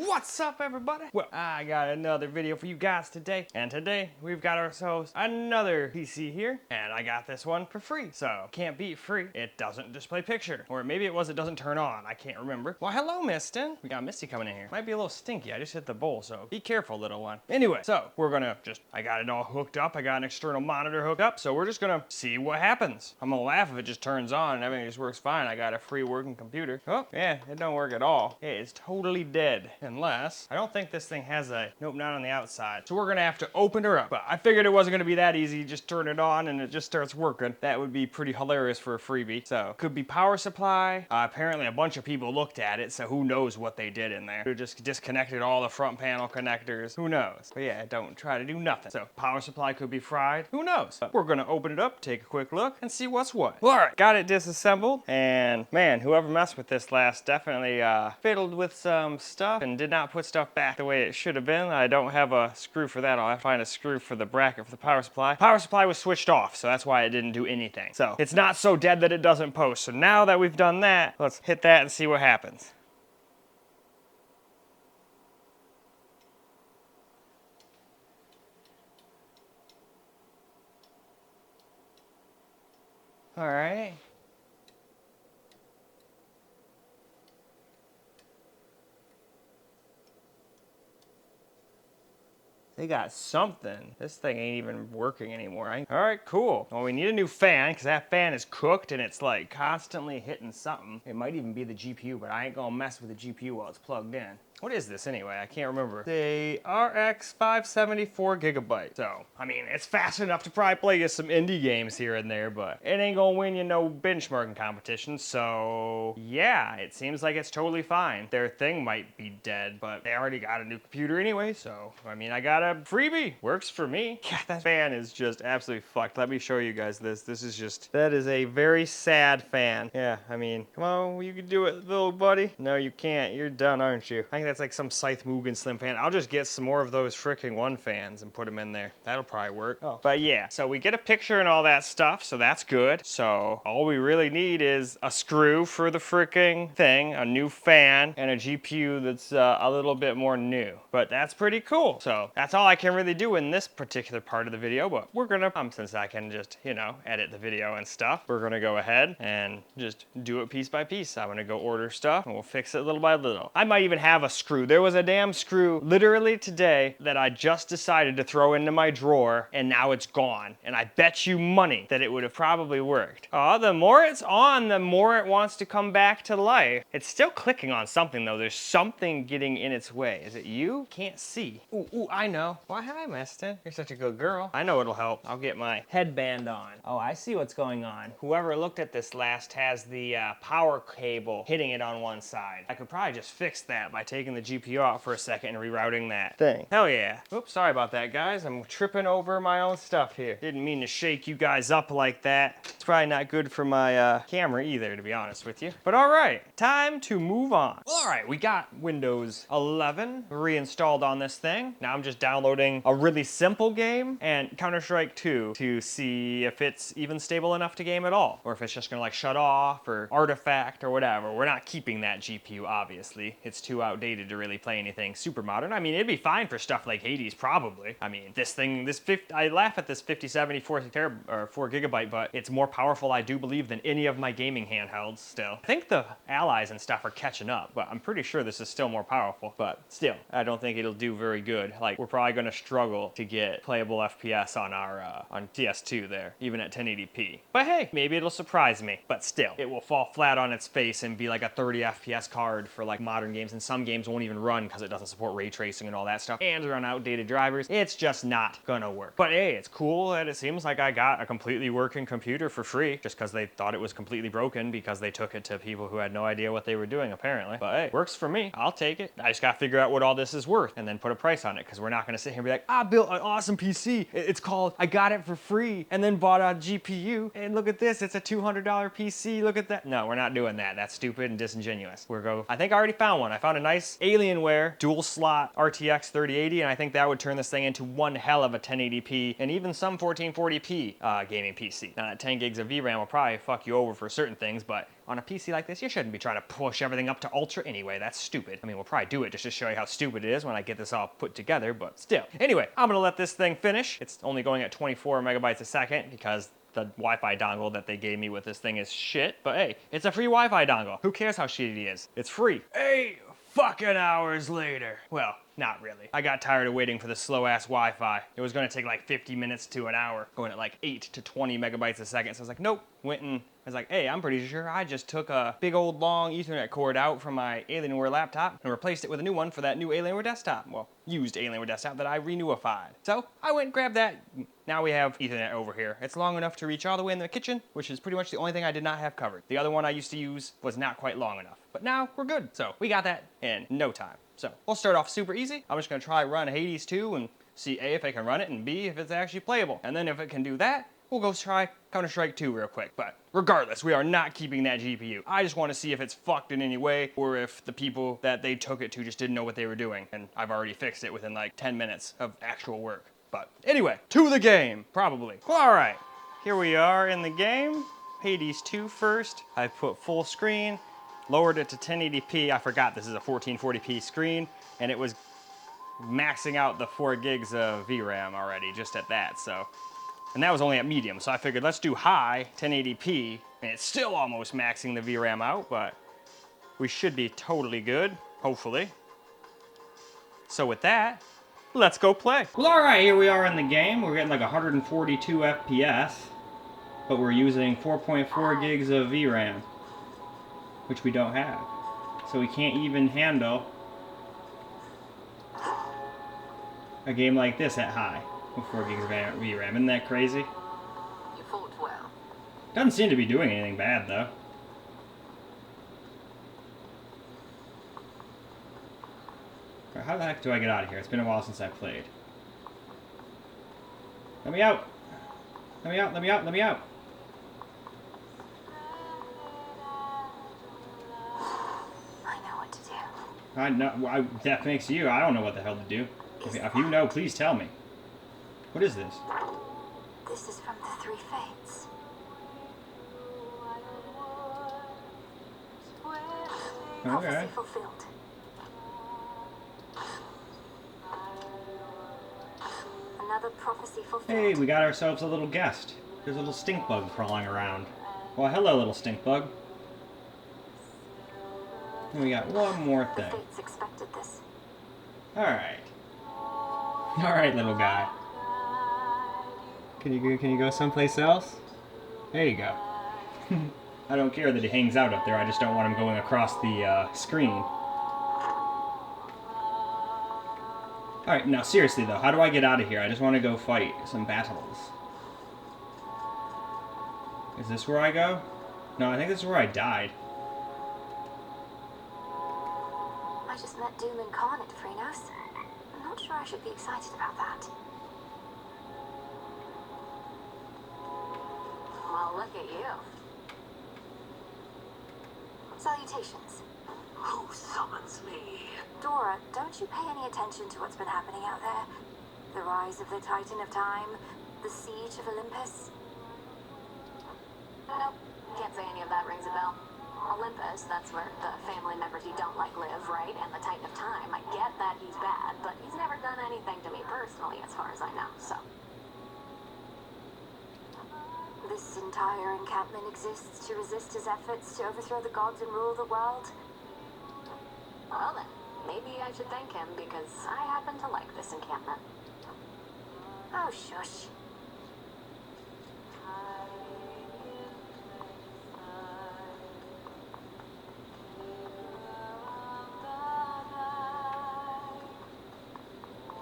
What's up, everybody? Well, I got another video for you guys today. And today, we've got ourselves another PC here. And I got this one for free. So, can't beat free. It doesn't display picture. Or maybe it doesn't turn on. I can't remember. Well, hello, Mistin. We got Misty coming in here. Might be a little stinky. I just hit the bowl, so be careful, little one. Anyway, so we're gonna I got it all hooked up. I got an external monitor hooked up. So we're just gonna see what happens. I'm gonna laugh if it just turns on and everything just works fine. I got a free working computer. Oh, yeah, it don't work at all. It's totally dead. Unless, I don't think this thing has nope, not on the outside. So we're gonna have to open her up. But I figured it wasn't gonna be that easy. Just turn it on and it just starts working. That would be pretty hilarious for a freebie. So, could be power supply. Apparently a bunch of people looked at it, so who knows what they did in there. They just disconnected all the front panel connectors. Who knows? But yeah, don't try to do nothing. So, power supply could be fried. Who knows? But we're gonna open it up, take a quick look, and see what's what. All right, got it disassembled. And man, whoever messed with this last definitely fiddled with some stuff and did not put stuff back the way it should have been. I don't have a screw for that. I'll have to find a screw for the bracket for the power supply. Power supply was switched off, so that's why it didn't do anything. So it's not so dead that it doesn't post. So now that we've done that, let's hit that and see what happens. All right. They got something. This thing ain't even working anymore. All right, cool. Well, we need a new fan because that fan is cooked and it's like constantly hitting something. It might even be the GPU, but I ain't gonna mess with the GPU while it's plugged in. What is this anyway? I can't remember. The RX 574 gigabyte. So, I mean, it's fast enough to probably play you some indie games here and there, but it ain't gonna win you no benchmarking competition. So, yeah, it seems like it's totally fine. Their thing might be dead, but they already got a new computer anyway. So, I mean, I got a freebie. Works for me. Yeah, that fan is just absolutely fucked. Let me show you guys this. This is just, that is a very sad fan. Yeah, I mean, come on, you can do it, little buddy. No, you can't. You're done, aren't you? I think that's like some Scythe Mugen Slim fan. I'll just get some more of those freaking one fans and put them in there. That'll probably work. Oh. But yeah, so we get a picture and all that stuff, so that's good. So all we really need is a screw for the freaking thing, a new fan, and a GPU that's a little bit more new. But that's pretty cool. So that's all I can really do in this particular part of the video, but we're gonna, since I can just, you know, edit the video and stuff, we're gonna go ahead and just do it piece by piece. I'm gonna go order stuff and we'll fix it little by little. I might even have a screw. There was a damn screw literally today that I just decided to throw into my drawer and now it's gone. And I bet you money that it would have probably worked. Oh, the more it's on, the more it wants to come back to life. It's still clicking on something though. There's something getting in its way. Is it you? Can't see. Ooh, I know. Why, hi, Mistin. You're such a good girl. I know it'll help. I'll get my headband on. Oh, I see what's going on. Whoever looked at this last has the power cable hitting it on one side. I could probably just fix that by taking the GPU out for a second and rerouting that thing. Hell yeah. Oops, sorry about that, guys. I'm tripping over my own stuff here. Didn't mean to shake you guys up like that. It's probably not good for my camera either, to be honest with you. But all right, time to move on. All right, we got Windows 11 reinstalled on this thing. Now I'm just downloading a really simple game and Counter-Strike 2 to see if it's even stable enough to game at all, or if it's just gonna like shut off or artifact or whatever. We're not keeping that GPU, obviously. It's too outdated to really play anything super modern. I mean, it'd be fine for stuff like Hades, probably. I mean, this thing, I laugh at this 5070 4 gigabyte, but it's more powerful, I do believe, than any of my gaming handhelds still. I think the allies and stuff are catching up, but I'm pretty sure this is still more powerful. But still, I don't think it'll do very good. Like, we're probably gonna struggle to get playable FPS on our on CS2 there, even at 1080p. But hey, maybe it'll surprise me. But still, it will fall flat on its face and be like a 30 FPS card for like modern games, and some games won't even run because it doesn't support ray tracing and all that stuff, and run outdated drivers. It's just not gonna work. But hey, it's cool that it seems like I got a completely working computer for free just because they thought it was completely broken because they took it to people who had no idea what they were doing, apparently. But hey, works for me. I'll take it. I just gotta figure out what all this is worth and then put a price on it, because we're not gonna sit here and be like, I built an awesome PC. It's called, I got it for free and then bought a GPU, and look at this, it's a $200 PC. Look at that. No, we're not doing that. That's stupid and disingenuous. I think I already found one. I found a nice this Alienware dual slot RTX 3080, and I think that would turn this thing into one hell of a 1080p and even some 1440p gaming PC. Now that 10 gigs of VRAM will probably fuck you over for certain things, but on a PC like this, you shouldn't be trying to push everything up to ultra anyway. That's stupid. I mean, we'll probably do it just to show you how stupid it is when I get this all put together, but still. Anyway, I'm gonna let this thing finish. It's only going at 24 megabytes a second because the Wi-Fi dongle that they gave me with this thing is shit, but hey, it's a free Wi-Fi dongle. Who cares how shitty it is? It's free. 8 fucking hours later. Well, not really. I got tired of waiting for the slow-ass Wi-Fi. It was gonna take like 50 minutes to an hour, going at like 8 to 20 megabytes a second. So I was like, nope. Went and I was like, hey, I'm pretty sure I just took a big old long Ethernet cord out from my Alienware laptop and replaced it with a new one for that new Alienware desktop. Well, used Alienware desktop that I renewified. So I went and grabbed that. Now we have Ethernet over here. It's long enough to reach all the way in the kitchen, which is pretty much the only thing I did not have covered. The other one I used to use was not quite long enough. But now we're good. So we got that in no time. So we'll start off super easy. I'm just gonna try run Hades 2 and see A, if I can run it, and B, if it's actually playable. And then if it can do that, we'll go try Counter-Strike 2 real quick. But regardless, we are not keeping that GPU. I just want to see if it's fucked in any way, or if the people that they took it to just didn't know what they were doing. And I've already fixed it within like 10 minutes of actual work. But anyway, to the game, probably. All right, here we are in the game. Hades 2 first. I put full screen, lowered it to 1080p. I forgot this is a 1440p screen, and it was maxing out the 4 gigs of VRAM already just at that, so. And that was only at medium, so I figured let's do high, 1080p, and it's still almost maxing the VRAM out, but we should be totally good, hopefully. So with that, let's go play. Well, all right, here we are in the game. We're getting like 142 FPS, but we're using 4.4 gigs of VRAM, which we don't have. So we can't even handle a game like this at high with 4 gigs of VRAM. Isn't that crazy? You fought well. Doesn't seem to be doing anything bad, though. How the heck do I get out of here? It's been a while since I played. Let me out! Let me out, let me out, let me out! I know what to do. I know, that makes you. I don't know what the hell to do. If you know, please tell me. What is this? This is from the Three Fates. Okay. Prophecy fulfilled. Another prophecy fulfilled. Hey, we got ourselves a little guest. There's a little stink bug crawling around. Well, hello, little stink bug. And we got one more The thing. Fates expected this. Alright. Alright, little guy. Can you go someplace else? There you go. I don't care that he hangs out up there, I just don't want him going across the screen. Alright, now seriously though, how do I get out of here? I just want to go fight some battles. Is this where I go? No, I think this is where I died. I just met Doom incarnate, Threnos. I'm not sure I should be excited about that. Well, look at you. Salutations. Who summons me? Dora, don't you pay any attention to what's been happening out there? The rise of the Titan of Time, the siege of Olympus? Nope, can't say any of that rings a bell. Olympus, that's where the family members you don't like live, right? And the Titan of Time, I get that he's bad, but he's never done anything to me personally as far as I know, so. This entire encampment exists to resist his efforts to overthrow the gods and rule the world? Well then, maybe I should thank him because I happen to like this encampment. Oh, shush.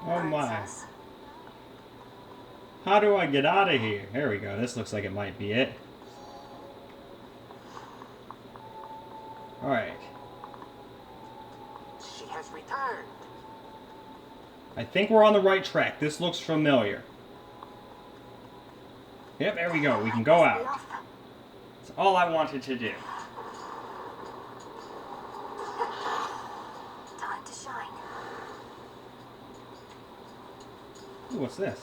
Oh my. Princess. How do I get out of here? There we go. This looks like it might be it. Alright. She has returned. I think we're on the right track. This looks familiar. Yep, there we go. We can go out. That's all I wanted to do. Time Ooh, what's this?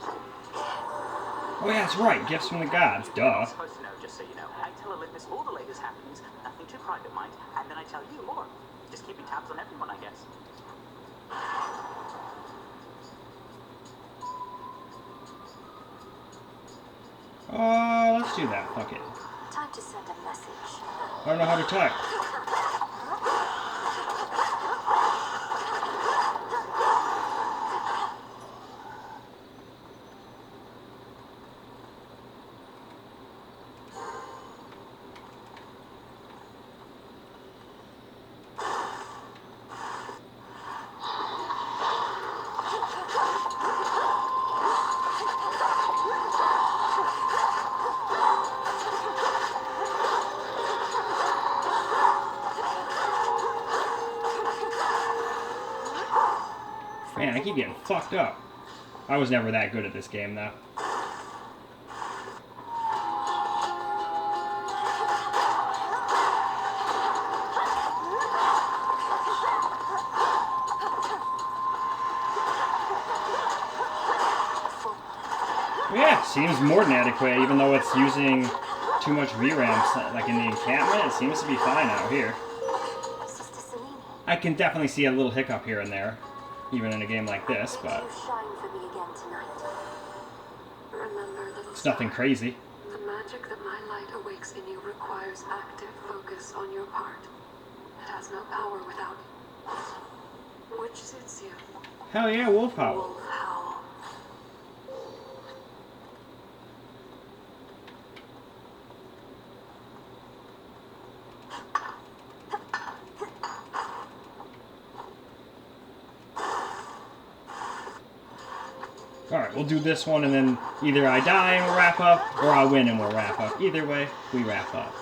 Oh yeah, that's right. Gifts from the gods. Duh. I'm supposed to know, just so you know. I tell Olympus all the latest happenings, nothing too private, mind, and then I tell you more. Just keeping tabs on everyone, I guess. Let's do that. Fuck it. Time to send a message. I don't know how to type. Man, I keep getting fucked up. I was never that good at this game, though. Yeah, seems more than adequate, even though it's using too much VRAM. Like in the encampment, it seems to be fine out here. Sister Selene, I can definitely see a little hiccup here and there, even in a game like this, but you shine for me again tonight. Remember, little it's nothing star, crazy. the magic that my light awakes in you requires active focus on your part. It has no power without it. Which suits you. Hell yeah, wolf howl. Wolf howl. Alright, we'll do this one and then either I die and we'll wrap up, or I win and we'll wrap up. Either way, we wrap up.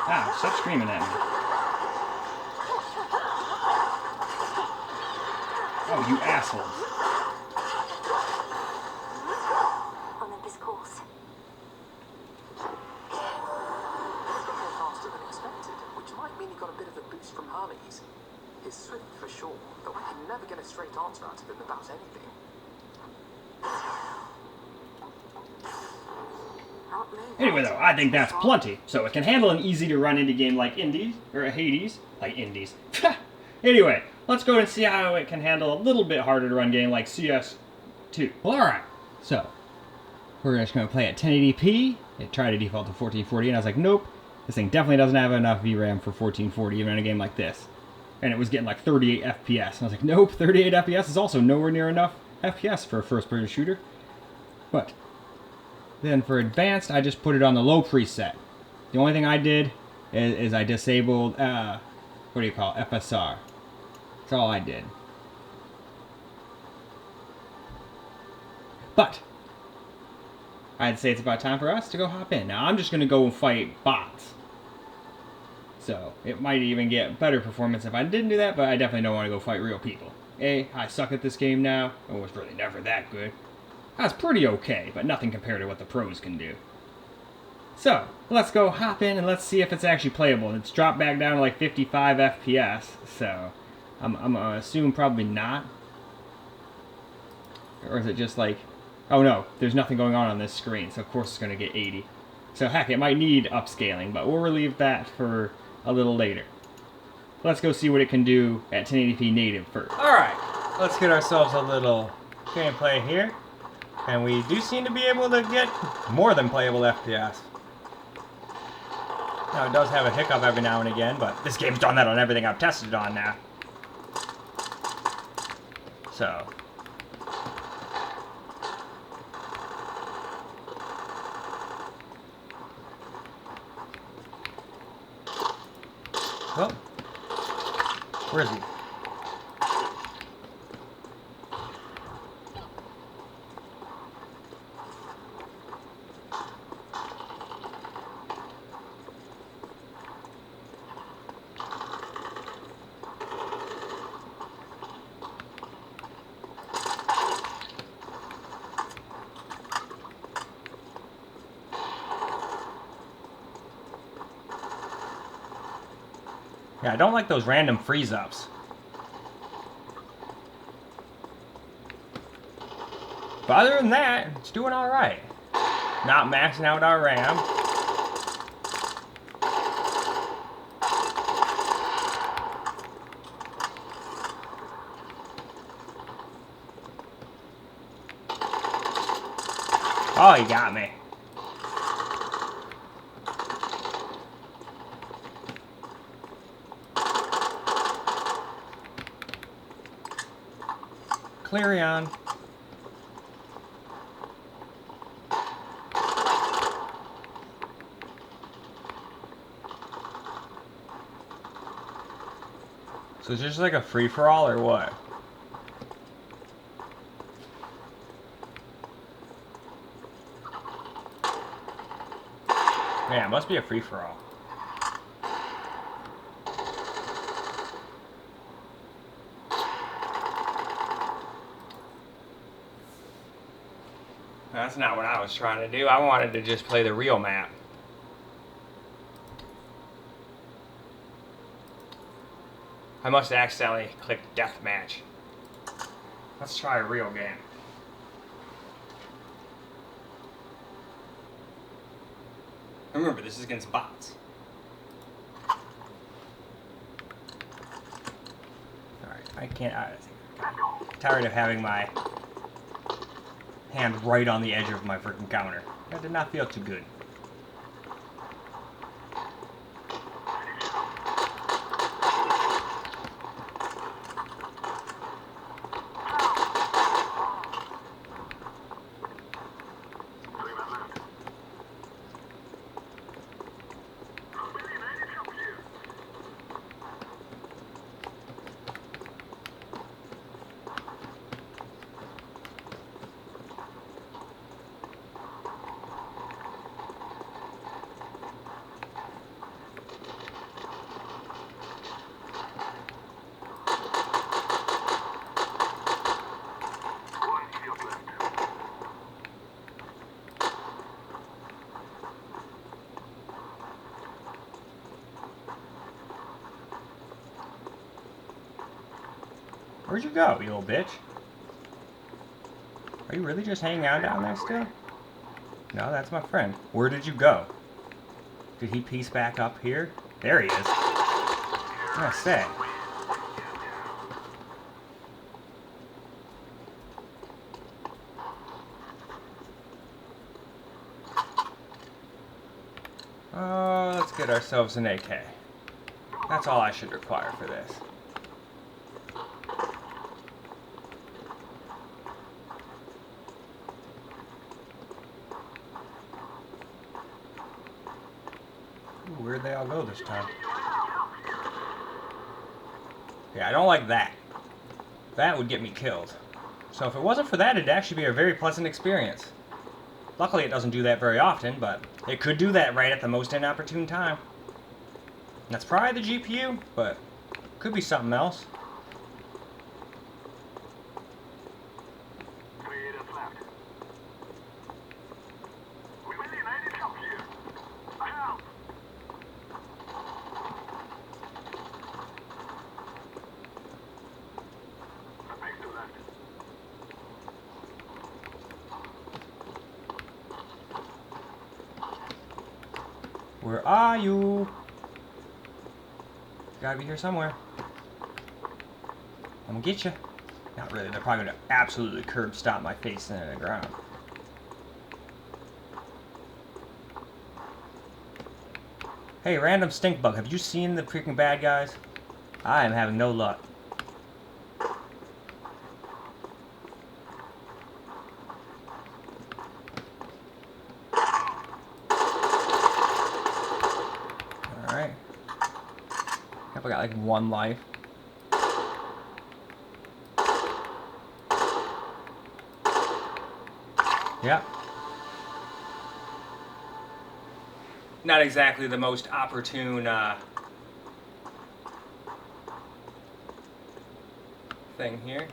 Ah, stop screaming at me. Oh, you assholes. Olympus calls. He's got more faster than expected, which might mean he got a bit of a boost from Harley's. He's swift for sure, though I can never get a straight answer out of him about anything. Not me. Anyway though, I think that's plenty. So it can handle an easy to run indie game like Indies, or Hades, like Indies. Anyway, let's go and see how it can handle a little bit harder to run game like CS2. Well, alright, so we're just going to play at 1080p. It tried to default to 1440 and I was like, nope, this thing definitely doesn't have enough VRAM for 1440 even in a game like this. And it was getting like 38 FPS. And I was like, nope, 38 FPS is also nowhere near enough FPS for a first-person shooter. But then for advanced, I just put it on the low preset. The only thing I did is I disabled, what do you call it, FSR. That's all I did. But I'd say it's about time for us to go hop in. Now I'm just going to go and fight bots. So, it might even get better performance if I didn't do that, but I definitely don't want to go fight real people. I suck at this game now. I was really never that good. I was pretty okay, but nothing compared to what the pros can do. So, let's go hop in and let's see if it's actually playable. It's dropped back down to like 55 FPS, so I'm gonna assume probably not. Or is it just like, oh no, there's nothing going on this screen, so of course it's gonna get 80. So heck, it might need upscaling, but we'll relieve that for a little later. Let's go see what it can do at 1080p native first. Alright, let's get ourselves a little gameplay here. And we do seem to be able to get more than playable FPS. Now it does have a hiccup every now and again, but this game's done that on everything I've tested it on now. So. Well, where is he? Yeah, I don't like those random freeze-ups. But other than that, it's doing alright. Not maxing out our RAM. Oh, he got me. Clarion. So it's just like a free-for-all or what? Yeah, it must be a free-for-all. That's not what I was trying to do. I wanted to just play the real map. I must have accidentally clicked deathmatch. Let's try a real game. Remember, this is against bots. Alright, I can't... I'm tired of having my hand right on the edge of my freaking counter. That did not feel too good. Where'd you go, you little bitch? Are you really just hanging out down there still? No, that's my friend. Where did you go? Did he piece back up here? There he is. What did I say? Oh, let's get ourselves an AK. That's all I should require for this. Ooh, where'd they all go this time? Yeah, I don't like that. That would get me killed. So if it wasn't for that, it'd actually be a very pleasant experience. Luckily, it doesn't do that very often, but it could do that right at the most inopportune time. That's probably the GPU, but could be something else. Where are you? Gotta be here somewhere. I'm gonna get you. Not really, they're probably gonna absolutely curb stomp my face into the ground. Hey, random stink bug, have you seen the freaking bad guys? I am having no luck. Alright. I got like one life. Yep. Not exactly the most opportune thing here.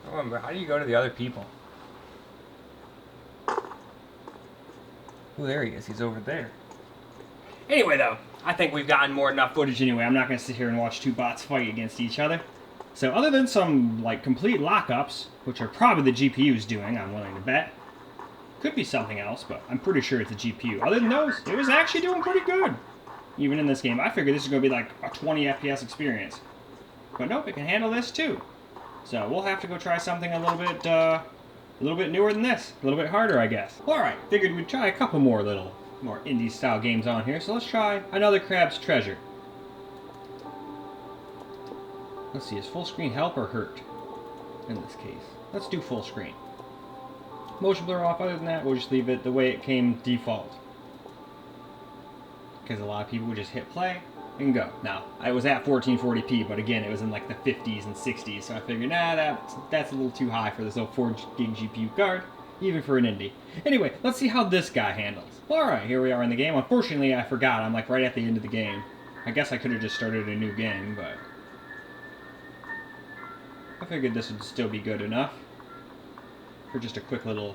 I remember, how do you go to the other people? Oh, there he is. He's over there. Anyway, though, I think we've gotten more than enough footage anyway. I'm not going to sit here and watch two bots fight against each other. So other than some, like, complete lockups, which are probably the GPU's doing, I'm willing to bet. Could be something else, but I'm pretty sure it's a GPU. Other than those, it was actually doing pretty good. Even in this game. I figured this is going to be like a 20 FPS experience. But nope, it can handle this too. So we'll have to go try something a little bit newer than this. A little bit harder, I guess. Alright, figured we'd try a couple more indie style games on here. So let's try another Crab's Treasure. Let's see, is full screen help or hurt in this case? Let's do full screen. Motion blur off. Other than that, we'll just leave it the way it came default. Because a lot of people would just hit play and go. Now, I was at 1440p, but again, it was in like the 50s and 60s, so I figured, nah, that's a little too high for this little 4 gig GPU card, even for an indie. Anyway, let's see how this guy handles. Alright, here we are in the game. Unfortunately, I forgot. I'm like right at the end of the game. I guess I could have just started a new game, but I figured this would still be good enough for just a quick little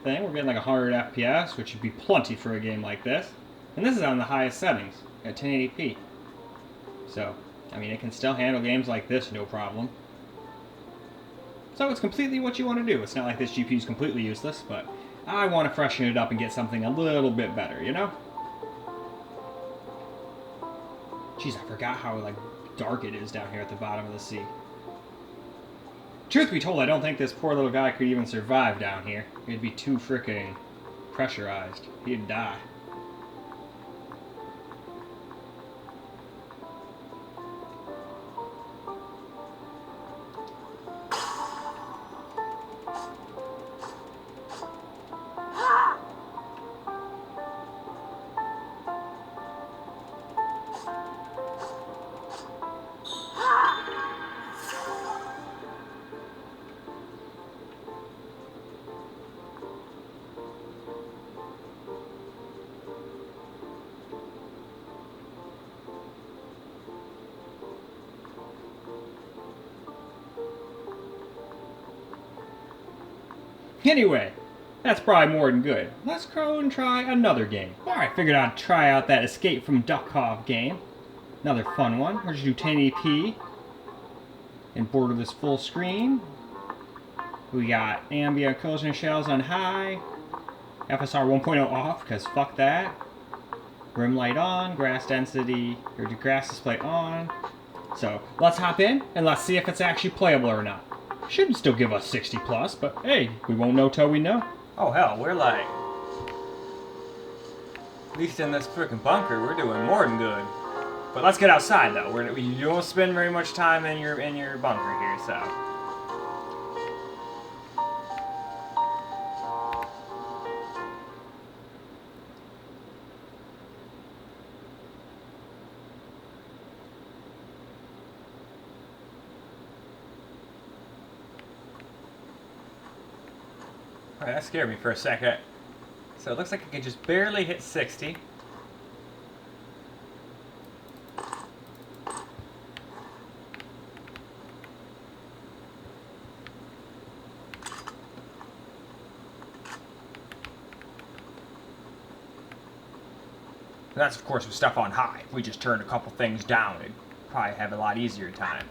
thing. We're getting like 100 FPS, which would be plenty for a game like this. And this is on the highest settings, at 1080p. So, I mean, it can still handle games like this, no problem. So it's completely what you want to do. It's not like this GPU is completely useless, but I want to freshen it up and get something a little bit better, you know? Jeez, I forgot how, like, dark it is down here at the bottom of the sea. Truth be told, I don't think this poor little guy could even survive down here. He'd be too freaking pressurized. He'd die. Anyway, that's probably more than good. Let's go and try another game. Alright, figured I'd try out that Escape from Duckov game. Another fun one. We're just do 1080p. And border this full screen. We got ambient colors and shells on high. FSR 1.0 off, because fuck that. Rim light on, grass density, or grass display on. So, let's hop in, and let's see if it's actually playable or not. Should still give us 60 plus, but hey, we won't know till we know. Oh hell, we're like, at least in this freaking bunker, we're doing more than good. But let's get outside though. You don't spend very much time in your bunker here, so. Alright, that scared me for a second. So it looks like I can just barely hit 60. And that's of course with stuff on high. If we just turned a couple things down, it'd probably have a lot easier time.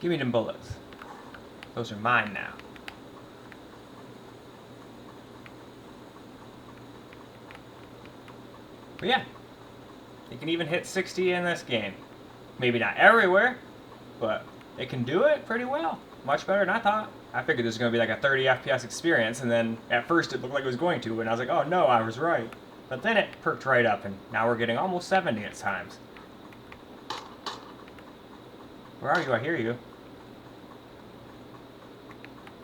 Give me them bullets. Those are mine now. But yeah, you can even hit 60 in this game. Maybe not everywhere, but it can do it pretty well. Much better than I thought. I figured this was going to be like a 30 FPS experience, and then at first it looked like it was going to, and I was like, oh no, I was right. But then it perked right up, and now we're getting almost 70 at times. Where are you? I hear you.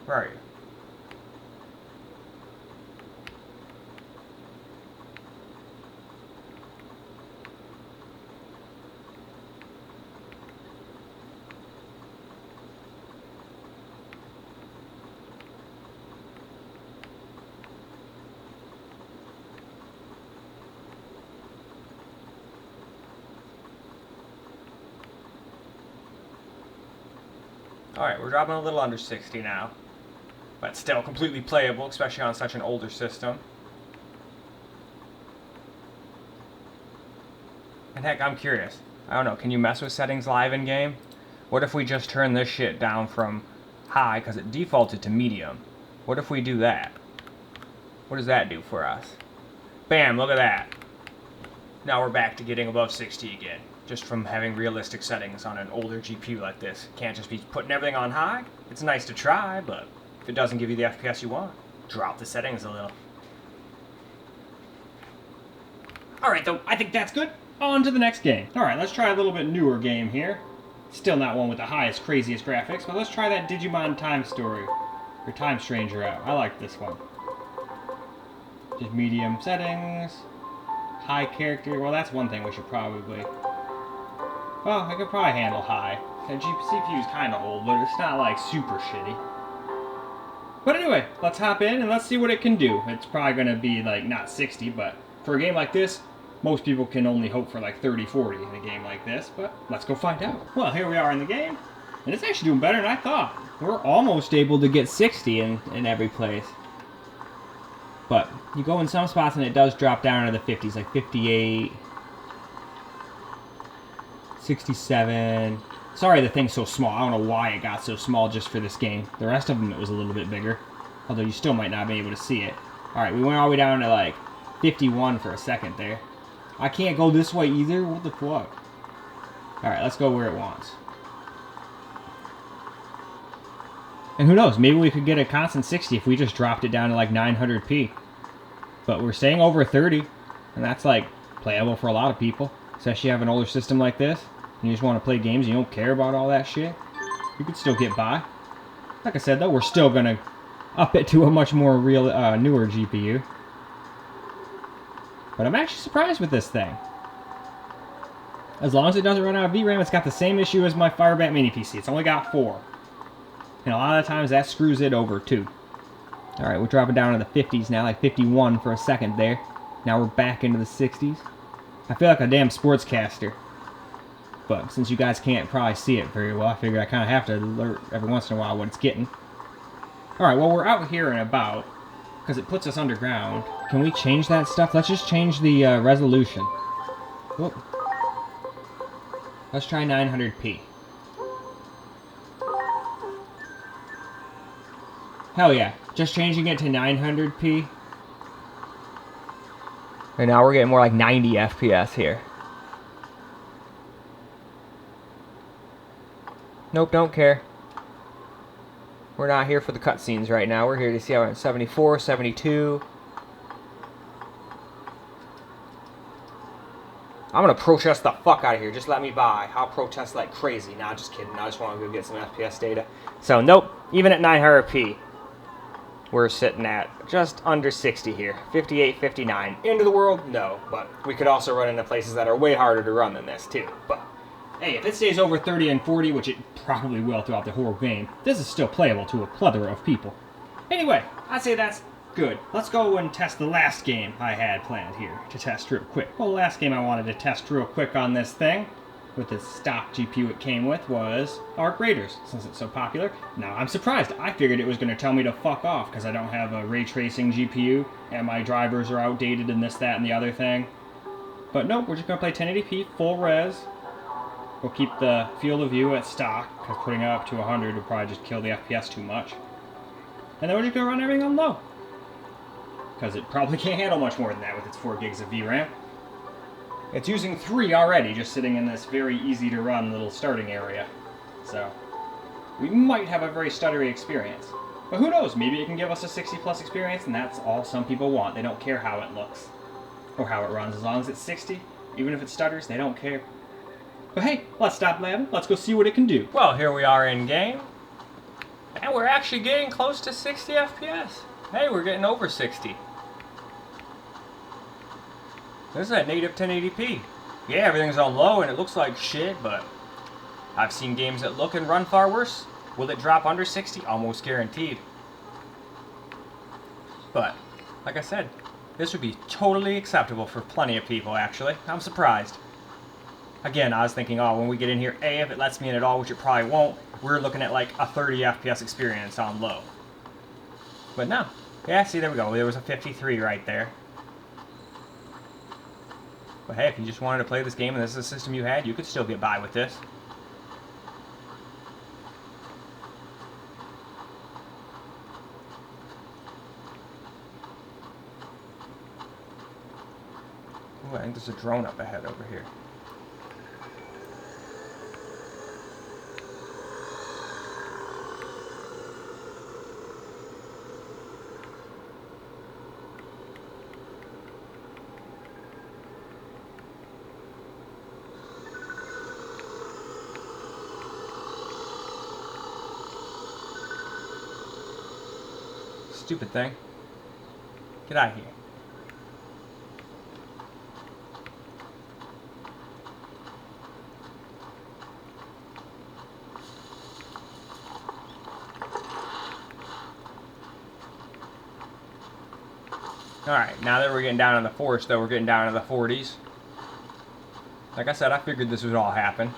Where are you? Alright, we're dropping a little under 60 now. But still completely playable, especially on such an older system. And heck, I'm curious. I don't know, can you mess with settings live in game? What if we just turn this shit down from high, because it defaulted to medium? What if we do that? What does that do for us? Bam, look at that. Now we're back to getting above 60 again. Just from having realistic settings on an older GPU like this. Can't just be putting everything on high. It's nice to try, but if it doesn't give you the FPS you want, drop the settings a little. Alright though, I think that's good. On to the next game. Alright, let's try a little bit newer game here. Still not one with the highest, craziest graphics, but let's try that Digimon Time Story. Or Time Stranger out. I like this one. Just medium settings. High character. Well, that's one thing we should probably... Well, I could probably handle high. The CPU is kind of old, but it's not like super shitty. But anyway, let's hop in and let's see what it can do. It's probably going to be like not 60, but for a game like this, most people can only hope for like 30, 40 in a game like this, but let's go find out. Well, here we are in the game, and it's actually doing better than I thought. We're almost able to get 60 in every place. But you go in some spots and it does drop down into the 50s, like 58, 67. Sorry the thing's so small. I don't know why it got so small just for this game. The rest of them it was a little bit bigger, although you still might not be able to see it. Alright, we went all the way down to like 51 for a second there. I can't go this way either. What the fuck? Alright, let's go where it wants. And who knows, maybe we could get a constant 60 if we just dropped it down to like 900p. But we're staying over 30, and that's like playable for a lot of people. Especially if you have an older system like this, and you just want to play games and you don't care about all that shit. You could still get by. Like I said though, we're still going to up it to a much more real, newer GPU. But I'm actually surprised with this thing. As long as it doesn't run out of VRAM, it's got the same issue as my Firebat mini PC. It's only got 4. And a lot of times that screws it over too. Alright, we're dropping down to the 50s now, like 51 for a second there. Now we're back into the 60s. I feel like a damn sportscaster. But since you guys can't probably see it very well, I figure I kind of have to alert every once in a while what it's getting. Alright, well we're out here and about, because it puts us underground. Can we change that stuff? Let's just change the resolution. Whoop. Let's try 900p. Hell yeah. Just changing it to 900p. And now we're getting more like 90 FPS here. Nope, don't care. We're not here for the cutscenes right now. We're here to see how we're at 74, 72. I'm gonna protest the fuck out of here. Just let me by. I'll protest like crazy. Nah, just kidding. I just want to go get some FPS data. So, nope. Even at 900p, we're sitting at just under 60 here. 58, 59. End of the world? No. But we could also run into places that are way harder to run than this, too. But, hey, if it stays over 30 and 40, which it probably will throughout the whole game, this is still playable to a plethora of people. Anyway, I'd say that's good. Let's go and test the last game I had planned here to test real quick. Well, the last game I wanted to test real quick on this thing, with the stock GPU it came with, was Arc Raiders, since it's so popular. Now, I'm surprised. I figured it was going to tell me to fuck off, because I don't have a ray tracing GPU, and my drivers are outdated and this, that, and the other thing. But nope, we're just going to play 1080p, full res. We'll keep the field of view at stock, because putting it up to 100 would probably just kill the FPS too much. And then we're just going to run everything on low, because it probably can't handle much more than that with its 4 gigs of VRAM. It's using 3 already, just sitting in this very easy to run little starting area. So, we might have a very stuttery experience. But who knows, maybe it can give us a 60 plus experience, and that's all some people want. They don't care how it looks, or how it runs. As long as it's 60, even if it stutters, they don't care. But hey, let's stop blabbing, let's go see what it can do. Well, here we are in game, and we're actually getting close to 60 FPS. Hey, we're getting over 60. This is at native 1080p. Yeah, everything's on low and it looks like shit, but I've seen games that look and run far worse. Will it drop under 60? Almost guaranteed. But, like I said, this would be totally acceptable for plenty of people, actually. I'm surprised. Again, I was thinking, oh, when we get in here, A, if it lets me in at all, which it probably won't, we're looking at like a 30 FPS experience on low. But no. Yeah, see, there we go. There was a 53 right there. But hey, if you just wanted to play this game and this is the system you had, you could still get by with this. Ooh, I think there's a drone up ahead over here. Stupid thing. Get out of here. Alright, now that we're getting down in the forest, though, we're getting down in the 40s. Like I said, I figured this would all happen.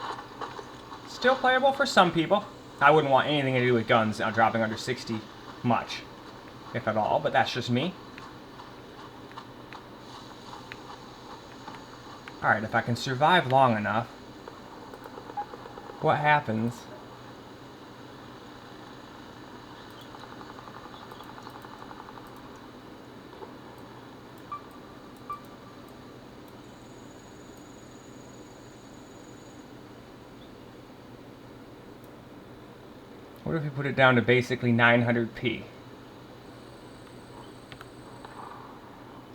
Still playable for some people. I wouldn't want anything to do with guns dropping under 60 much, if at all, but that's just me. Alright, if I can survive long enough, what happens? What if we put it down to basically 900p?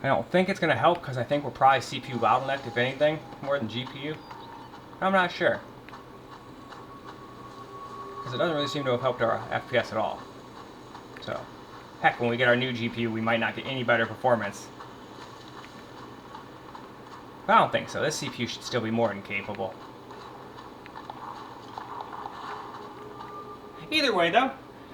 I don't think it's going to help because I think we're probably CPU bottlenecked, if anything, more than GPU. I'm not sure. Because it doesn't really seem to have helped our FPS at all. So, heck, when we get our new GPU, we might not get any better performance. But I don't think so. This CPU should still be more than capable. Either way, though,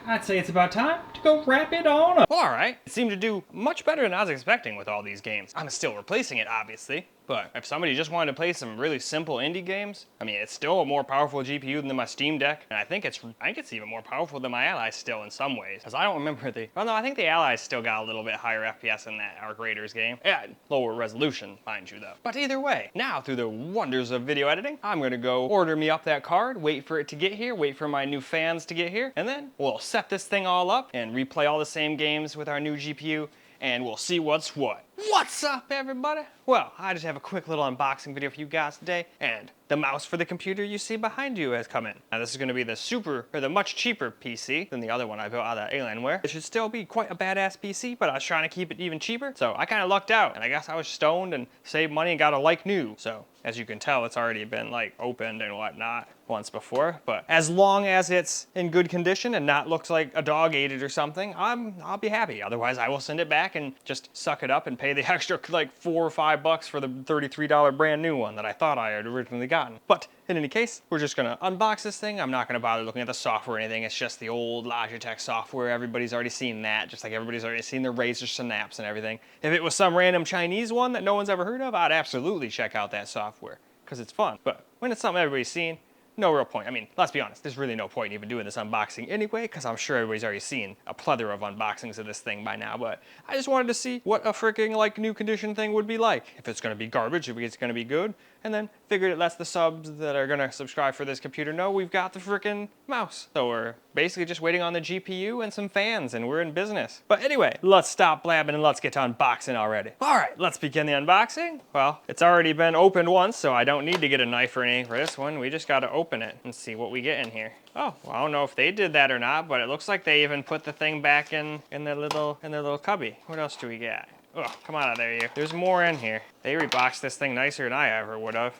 I'd say it's about time to go wrap it on up. Well, alright. It seemed to do much better than I was expecting with all these games. I'm still replacing it, obviously. But if somebody just wanted to play some really simple indie games, I mean, it's still a more powerful GPU than my Steam Deck, and I think it's even more powerful than my Allies still in some ways. Because I don't remember well, no, I think the Allies still got a little bit higher FPS than that Arc Raiders game. Yeah, lower resolution, mind you, though. But either way, now through the wonders of video editing, I'm gonna go order me up that card, wait for it to get here, wait for my new fans to get here, and then we'll set this thing all up and replay all the same games with our new GPU, and we'll see what's what. What's up, everybody? Well, I just have a quick little unboxing video for you guys today, and the mouse for the computer you see behind you has come in. Now this is going to be the much cheaper PC than the other one I built out of Alienware. It should still be quite a badass PC, but I was trying to keep it even cheaper, so I kind of lucked out, and I guess I was stoned and saved money and got a like new. So, as you can tell, it's already been like opened and whatnot once before, but as long as it's in good condition and not looks like a dog ate it or something, I'll be happy. Otherwise, I will send it back and just suck it up and pay the extra like $4 or $5 for the $33 brand new one that I thought I had originally gotten. But in any case, we're just gonna unbox this thing. I'm not gonna bother looking at the software or anything. It's just the old Logitech software. Everybody's already seen that, just like everybody's already seen the Razer Synapse and everything. If it was some random Chinese one that no one's ever heard of, I'd absolutely check out that software, because it's fun. But when it's something everybody's seen, no real point. I mean, let's be honest, there's really no point in even doing this unboxing anyway, because I'm sure everybody's already seen a plethora of unboxings of this thing by now, but I just wanted to see what a freaking like new condition thing would be like. If it's gonna be garbage, if it's gonna be good, and then figured it lets the subs that are gonna subscribe for this computer know we've got the freaking mouse. So we're basically just waiting on the GPU and some fans, and we're in business. But anyway, let's stop blabbing and let's get to unboxing already. All right, let's begin the unboxing. Well, it's already been opened once, so I don't need to get a knife or anything for this one. We just gotta open it and see what we get in here. Oh, well, I don't know if they did that or not, but it looks like they even put the thing back in their little cubby. What else do we got? Oh, come on out there, you. There's more in here. They reboxed this thing nicer than I ever would have.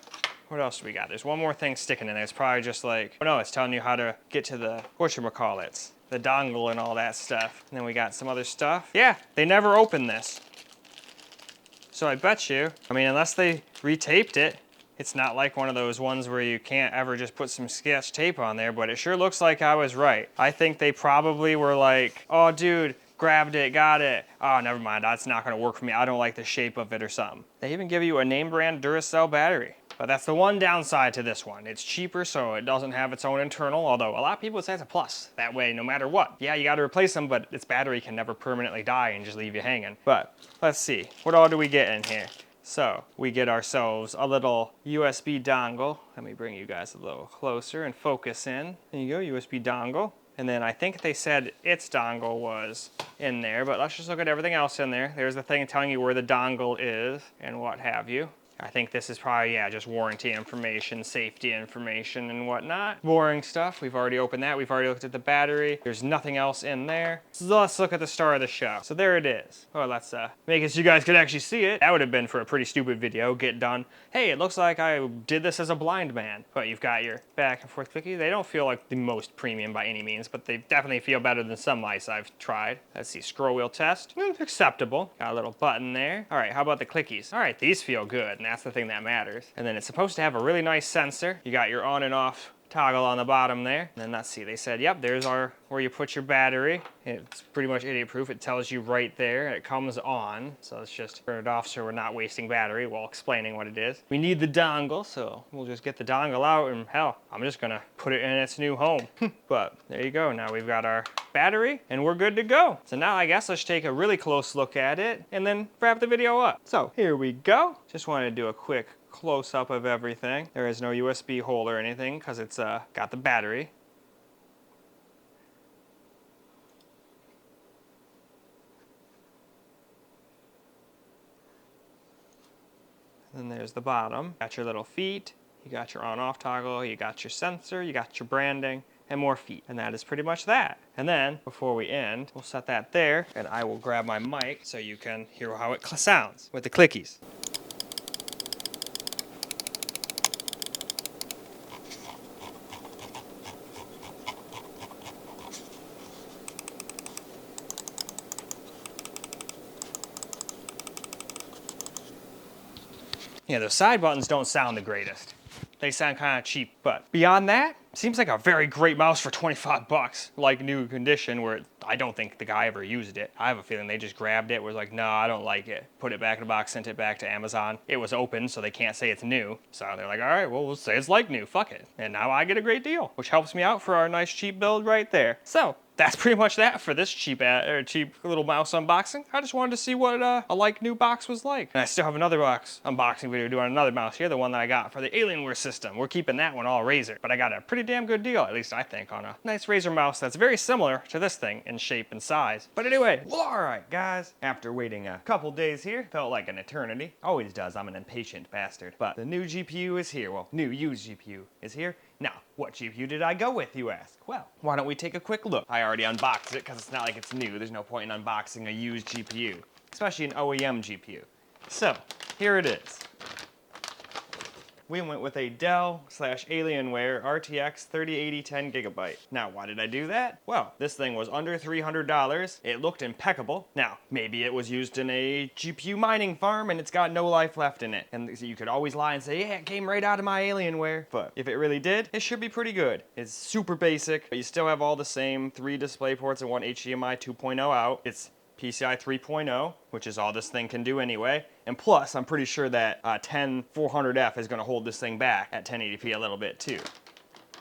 What else do we got? There's one more thing sticking in there. It's probably just like, oh no, it's telling you how to get to the, whatchamacallits, the dongle and all that stuff. And then we got some other stuff. Yeah, they never opened this. So I bet you, I mean, unless they retaped it, it's not like one of those ones where you can't ever just put some sketch tape on there, but it sure looks like I was right. I think they probably were like, oh dude, grabbed it, got it. Oh, never mind, that's not gonna work for me. I don't like the shape of it or something. They even give you a name brand Duracell battery. But that's the one downside to this one. It's cheaper, so it doesn't have its own internal, although a lot of people would say it's a plus. That way, no matter what, yeah, you gotta replace them, but its battery can never permanently die and just leave you hanging. But let's see, what all do we get in here? So we get ourselves a little USB dongle. Let me bring you guys a little closer and focus in. There you go, USB dongle. And then I think they said its dongle was in there, but let's just look at everything else in there. There's the thing telling you where the dongle is and what have you. I think this is probably, yeah, just warranty information, safety information and whatnot. Boring stuff, we've already opened that. We've already looked at the battery. There's nothing else in there. So let's look at the star of the show. So there it is. Oh, let's make it so you guys could actually see it. That would have been for a pretty stupid video, get done. Hey, it looks like I did this as a blind man. But you've got your back and forth clicky. They don't feel like the most premium by any means, but they definitely feel better than some mice I've tried. Let's see, scroll wheel test. Acceptable. Got a little button there. All right, how about the clickies? All right, these feel good. That's the thing that matters. And then it's supposed to have a really nice sensor. You got your on and off toggle on the bottom there. And then let's see, they said, yep, there's where you put your battery. It's pretty much idiot proof. It tells you right there. It comes on. So let's just turn it off so we're not wasting battery while explaining what it is. We need the dongle, so we'll just get the dongle out and hell, I'm just gonna put it in its new home. But there you go. Now we've got our battery and we're good to go. So now I guess let's take a really close look at it and then wrap the video up. So here we go. Just wanted to do a quick close-up of everything. There is no USB hole or anything because it's got the battery. And then there's the bottom. Got your little feet, you got your on-off toggle, you got your sensor, you got your branding, and more feet. And that is pretty much that. And then, before we end, we'll set that there, and I will grab my mic so you can hear how it sounds with the clickies. Yeah, those side buttons don't sound the greatest. They sound kind of cheap, but beyond that, seems like a very great mouse for 25 bucks, like new condition, where I don't think the guy ever used it. I have a feeling they just grabbed it, was like, no, I don't like it. Put it back in the box, sent it back to Amazon. It was open, so they can't say it's new. So they're like, all right, well, we'll say it's like new, fuck it. And now I get a great deal, which helps me out for our nice cheap build right there. So that's pretty much that for this cheap little mouse unboxing. I just wanted to see what a like new box was like. And I still have another box unboxing video to do on another mouse here, the one that I got for the Alienware system. We're keeping that one all Razer, but I got a pretty damn good deal, at least I think, on a nice Razer mouse that's very similar to this thing in shape and size. But anyway, well, all right, guys. After waiting a couple days here, felt like an eternity. Always does, I'm an impatient bastard. But the new GPU is here. Well, new used GPU is here. Now, what GPU did I go with, you ask? Well, why don't we take a quick look? I already unboxed it because it's not like it's new. There's no point in unboxing a used GPU, especially an OEM GPU. So, here it is. We went with a Dell/Alienware RTX 3080 10GB. Now, why did I do that? Well, this thing was under $300. It looked impeccable. Now, maybe it was used in a GPU mining farm and it's got no life left in it. And you could always lie and say, yeah, it came right out of my Alienware. But if it really did, it should be pretty good. It's super basic, but you still have all the same 3 display ports and 1 HDMI 2.0 out. It's PCI 3.0, which is all this thing can do anyway. And plus, I'm pretty sure that 10400F is going to hold this thing back at 1080p a little bit too.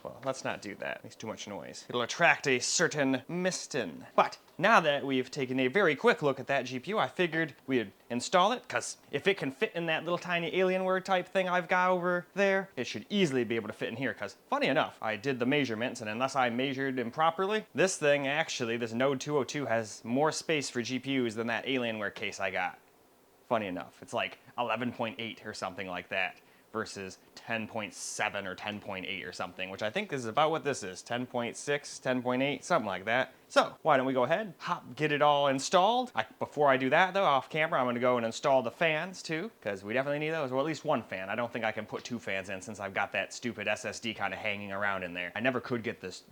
Well, let's not do that. It makes too much noise. It'll attract a certain mistin. But now that we've taken a very quick look at that GPU, I figured we'd install it, because if it can fit in that little tiny Alienware type thing I've got over there, it should easily be able to fit in here, because funny enough, I did the measurements, and unless I measured improperly, this thing actually, this Node 202 has more space for GPUs than that Alienware case I got. Funny enough, it's like 11.8 or something like that, versus 10.7 or 10.8 or something, which I think is about what this is, 10.6, 10.8, something like that. So why don't we go ahead, get it all installed. Before I do that though, off camera, I'm gonna go and install the fans too, because we definitely need those, or at least one fan. I don't think I can put 2 fans in since I've got that stupid SSD kind of hanging around in there. I never could get this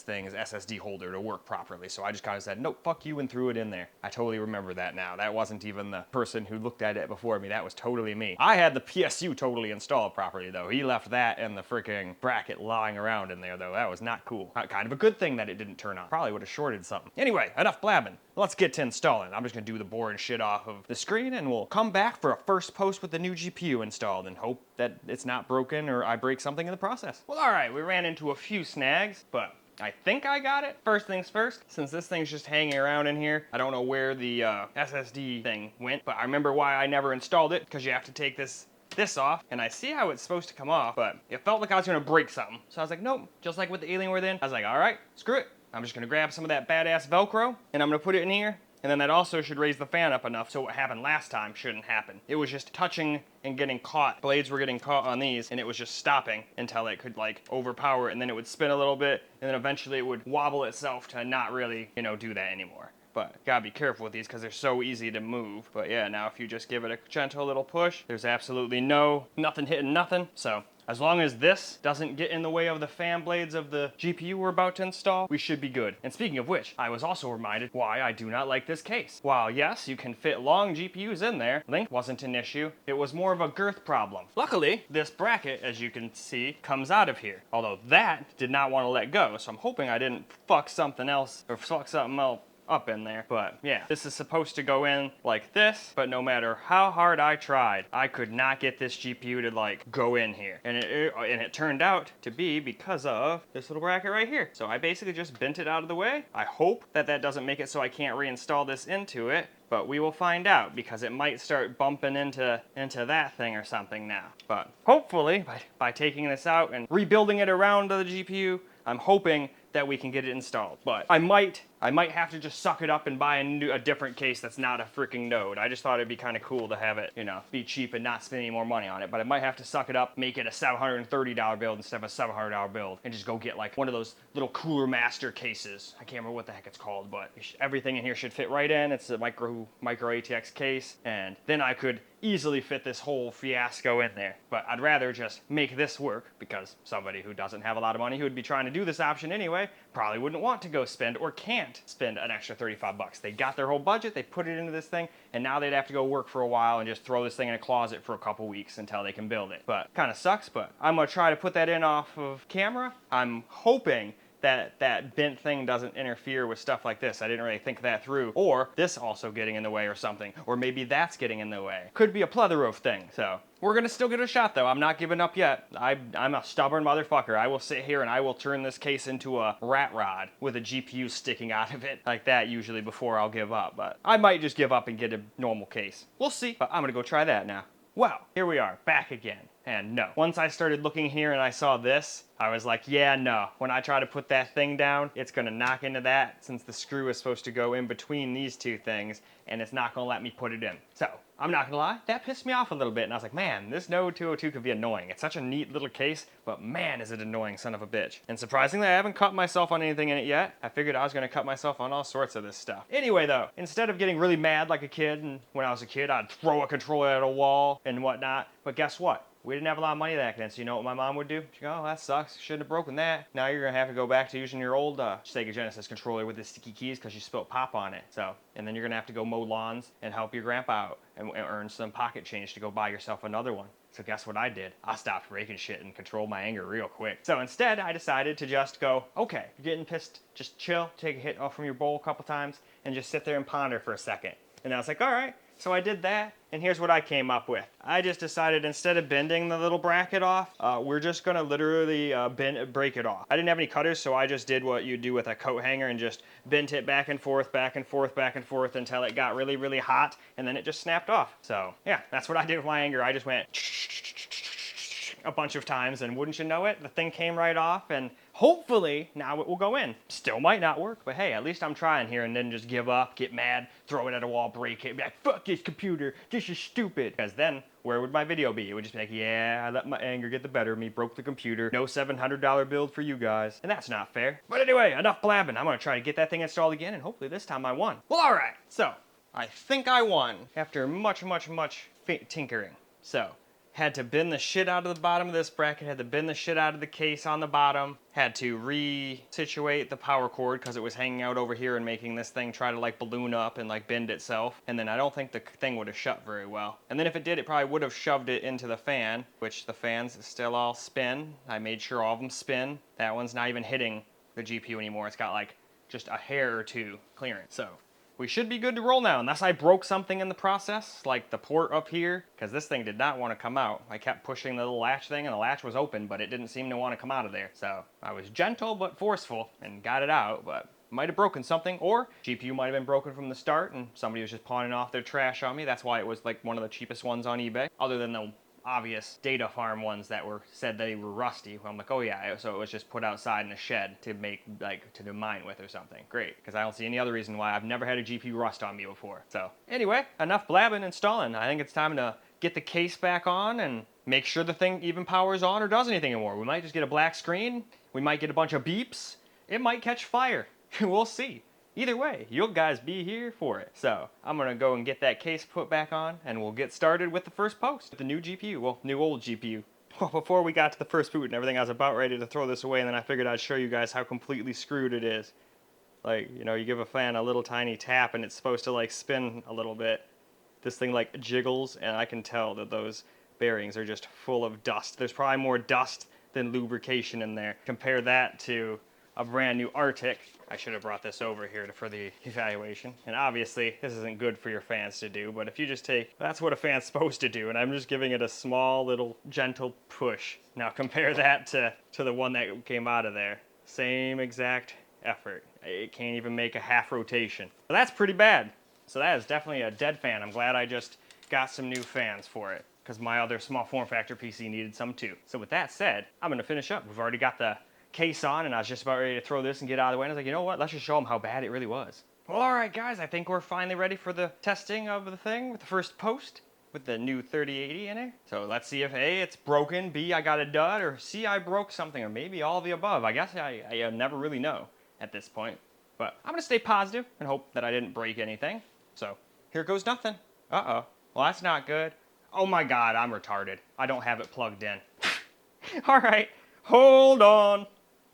thing's SSD holder to work properly, so I just kind of said, nope, fuck you, and threw it in there. I totally remember that now. That wasn't even the person who looked at it before me, that was totally me. I had the PSU totally installed properly though. He left that and the freaking bracket lying around in there though. That was not cool. Kind of a good thing that it didn't turn on. Probably would have shorted something. Anyway, enough blabbing. Let's get to installing. I'm just gonna do the board and shit off of the screen, and we'll come back for a first post with the new GPU installed and hope that it's not broken or I break something in the process. Well, all right, we ran into a few snags, but I think I got it. First things first, since this thing's just hanging around in here, I don't know where the SSD thing went, but I remember why I never installed it, because you have to take this off, and I see how it's supposed to come off, but it felt like I was gonna break something. So I was like, nope, just like with the Alien Within, I was like, all right, screw it. I'm just gonna grab some of that badass Velcro, and I'm gonna put it in here, and then that also should raise the fan up enough so what happened last time shouldn't happen. It was just touching and getting caught. Blades were getting caught on these, and it was just stopping until it could like overpower it, and then it would spin a little bit, and then eventually it would wobble itself to not really, you know, do that anymore. But gotta be careful with these because they're so easy to move. But yeah, now if you just give it a gentle little push, there's absolutely nothing hitting nothing. So as long as this doesn't get in the way of the fan blades of the GPU we're about to install, we should be good. And speaking of which, I was also reminded why I do not like this case. While yes, you can fit long GPUs in there, length wasn't an issue. It was more of a girth problem. Luckily, this bracket, as you can see, comes out of here. Although that did not want to let go, so I'm hoping I didn't fuck something else or fuck something else up in there. But yeah, this is supposed to go in like this, but no matter how hard I tried, I could not get this GPU to like go in here. And it turned out to be because of this little bracket right here. So I basically just bent it out of the way. I hope that that doesn't make it so I can't reinstall this into it, but we will find out because it might start bumping into that thing or something now. But hopefully by taking this out and rebuilding it around the GPU, I'm hoping that we can get it installed. But I might have to just suck it up and buy a different case that's not a freaking Node. I just thought it'd be kind of cool to have it, you know, be cheap and not spend any more money on it. But I might have to suck it up, make it a $730 build instead of a $700 build, and just go get like one of those little Cooler Master cases. I can't remember what the heck it's called, but everything in here should fit right in. It's a micro ATX case, and then I could easily fit this whole fiasco in there. But I'd rather just make this work because somebody who doesn't have a lot of money who would be trying to do this option anyway probably wouldn't want to go spend or can't spend an extra 35 bucks. They got their whole budget, they put it into this thing, and now they'd have to go work for a while and just throw this thing in a closet for a couple weeks until they can build it. But kind of sucks, but I'm gonna try to put that in off of camera. I'm hoping that bent thing doesn't interfere with stuff like this. I didn't really think that through. Or this also getting in the way or something. Or maybe that's getting in the way. Could be a plethora of things. So we're gonna still get a shot though. I'm not giving up yet. I'm a stubborn motherfucker. I will sit here and I will turn this case into a rat rod with a GPU sticking out of it like that usually before I'll give up. But I might just give up and get a normal case. We'll see. But I'm gonna go try that now. Well, here we are, back again. And no. Once I started looking here and I saw this, I was like, yeah, no. When I try to put that thing down, it's gonna knock into that since the screw is supposed to go in between these two things and it's not gonna let me put it in. So, I'm not gonna lie, that pissed me off a little bit and I was like, man, this Node 202 could be annoying. It's such a neat little case, but man, is it annoying son of a bitch. And surprisingly, I haven't cut myself on anything in it yet. I figured I was gonna cut myself on all sorts of this stuff. Anyway though, instead of getting really mad like a kid, and when I was a kid, I'd throw a controller at a wall and whatnot, but guess what? We didn't have a lot of money back then, so you know what my mom would do? She'd go, oh, that sucks. Shouldn't have broken that. Now you're going to have to go back to using your old Sega Genesis controller with the sticky keys because you spilled pop on it. So, and then you're going to have to go mow lawns and help your grandpa out and earn some pocket change to go buy yourself another one. So guess what I did? I stopped breaking shit and controlled my anger real quick. So instead, I decided to just go, okay, you're getting pissed, just chill, take a hit off from your bowl a couple times, and just sit there and ponder for a second. And I was like, all right. So I did that, and here's what I came up with. I just decided instead of bending the little bracket off, we're just gonna literally break it off. I didn't have any cutters, so I just did what you do with a coat hanger and just bent it back and forth, back and forth, back and forth until it got really, really hot, and then it just snapped off. So yeah, that's what I did with my anger. I just went a bunch of times, and wouldn't you know it, the thing came right off, and hopefully now it will go in. Still might not work, but hey, at least I'm trying here, and then just give up, get mad, throw it at a wall, break it, be like, fuck this computer, this is stupid. Because then, where would my video be? It would just be like, yeah, I let my anger get the better of me, broke the computer, no $700 build for you guys. And that's not fair. But anyway, enough blabbing. I'm gonna try to get that thing installed again, and hopefully this time I won. Well, alright, so, I think I won after much tinkering. So, had to bend the shit out of the bottom of this bracket, had to bend the shit out of the case on the bottom, had to re-situate the power cord because it was hanging out over here and making this thing try to like balloon up and like bend itself. And then I don't think the thing would have shut very well. And then if it did, it probably would have shoved it into the fan, which the fans still all spin. I made sure all of them spin. That one's not even hitting the GPU anymore. It's got like just a hair or two clearance. So we should be good to roll now, unless I broke something in the process, like the port up here, because this thing did not want to come out. I kept pushing the little latch thing, and the latch was open, but it didn't seem to want to come out of there. So I was gentle but forceful and got it out, but might have broken something, or GPU might have been broken from the start, and somebody was just pawning off their trash on me. That's why it was like one of the cheapest ones on eBay, other than the obvious data farm ones that were said they were rusty. Well, I'm like, oh yeah, so it was just put outside in a shed to make, like, to do mine with or something. Great, because I don't see any other reason why. I've never had a GPU rust on me before. So anyway, enough blabbing, installing. I think it's time to get the case back on and make sure the thing even powers on or does anything anymore. We might just get a black screen. We might get a bunch of beeps. It might catch fire. We'll see. Either way, you'll guys be here for it. So I'm gonna go and get that case put back on, and we'll get started with the first post. The new GPU, well, new old GPU. Well, before we got to the first boot and everything, I was about ready to throw this away, and then I figured I'd show you guys how completely screwed it is. Like, you know, you give a fan a little tiny tap, and it's supposed to like spin a little bit. This thing like jiggles, and I can tell that those bearings are just full of dust. There's probably more dust than lubrication in there. Compare that to a brand new Arctic. I should have brought this over here for the evaluation. And obviously, this isn't good for your fans to do, but if you just take, that's what a fan's supposed to do, and I'm just giving it a small little gentle push. Now compare that to the one that came out of there. Same exact effort. It can't even make a half rotation. But that's pretty bad. So that is definitely a dead fan. I'm glad I just got some new fans for it, because my other small form factor PC needed some too. So with that said, I'm gonna finish up. We've already got the case on, and I was just about ready to throw this and get out of the way, and I was like, you know what, let's just show them how bad it really was. Well, alright guys, I think we're finally ready for the testing of the thing with the first post with the new 3080 in it. So let's see if A, it's broken, B, I got a dud, or C, I broke something, or maybe all of the above. I guess I never really know at this point. But I'm gonna stay positive and hope that I didn't break anything. So here goes nothing. Uh-oh. Well, that's not good. Oh my god, I'm retarded. I don't have it plugged in. Alright, hold on.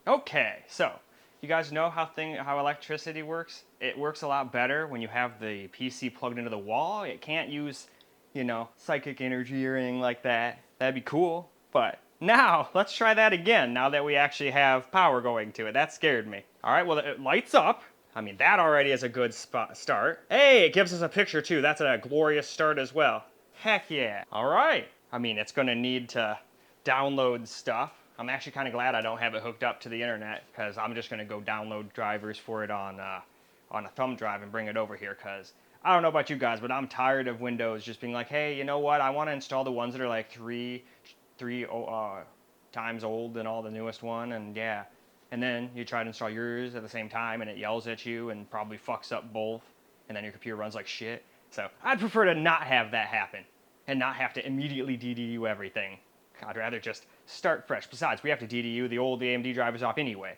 Okay, so you guys know how electricity works? It works a lot better when you have the PC plugged into the wall. It can't use, you know, psychic energy or anything like that. That'd be cool. But now, let's try that again now that we actually have power going to it. That scared me. All right, well, it lights up. I mean, that already is a good start. Hey, it gives us a picture too. That's a glorious start as well. Heck yeah. All right. I mean, it's gonna need to download stuff. I'm actually kind of glad I don't have it hooked up to the internet, because I'm just going to go download drivers for it on a thumb drive and bring it over here, because I don't know about you guys, but I'm tired of Windows just being like, hey, you know what, I want to install the ones that are like three times old than all the newest one, and yeah. And then you try to install yours at the same time, and it yells at you and probably fucks up both, and then your computer runs like shit. So I'd prefer to not have that happen and not have to immediately DDU everything. I'd rather just start fresh. Besides, we have to DDU the old AMD drivers off anyway.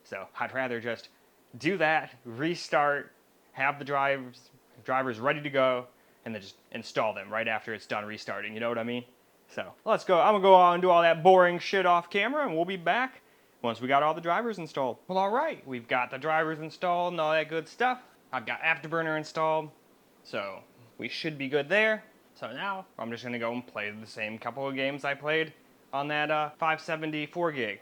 So I'd rather just do that, restart, have the drivers ready to go, and then just install them right after it's done restarting. You know what I mean? So let's go. I'm going to go on and do all that boring shit off camera, and we'll be back once we got all the drivers installed. Well, all right. We've got the drivers installed and all that good stuff. I've got Afterburner installed, so we should be good there. So now, I'm just going to go and play the same couple of games I played on that 574 gig,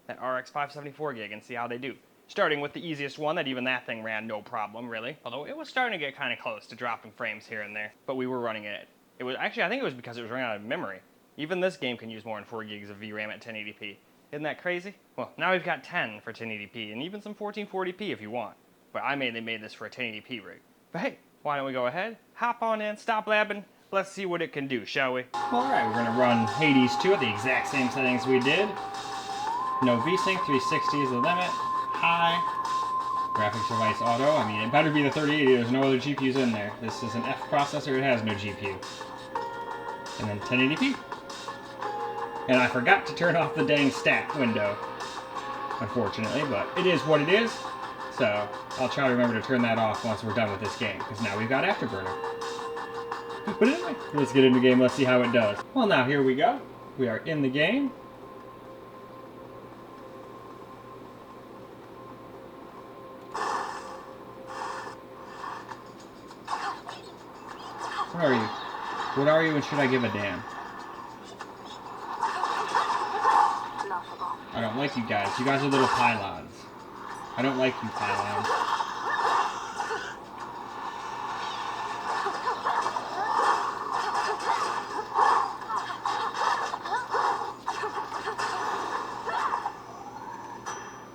that RX 574 gig, and see how they do. Starting with the easiest one, that even that thing ran no problem, really. Although it was starting to get kind of close to dropping frames here and there, but we were running it. It was actually, I think it was because it was running out of memory. Even this game can use more than 4 gigs of VRAM at 1080p. Isn't that crazy? Well, now we've got 10 for 1080p, and even some 1440p if you want. But I mainly made this for a 1080p rig. But hey, why don't we go ahead, hop on in, stop blabbing. Let's see what it can do, shall we? Alright, we're going to run Hades 2 at the exact same settings we did. No VSync, 360 is the limit. High. Graphics device auto. I mean, it better be the 3080, there's no other GPUs in there. This is an F processor, it has no GPU. And then 1080p. And I forgot to turn off the dang stat window, unfortunately, but it is what it is. So, I'll try to remember to turn that off once we're done with this game, because now we've got Afterburner. But anyway, let's get into the game, let's see how it does. Well, now here we go. We are in the game. Where are you? What are you, and should I give a damn? I don't like you guys. You guys are little pylons. I don't like you, Thailand.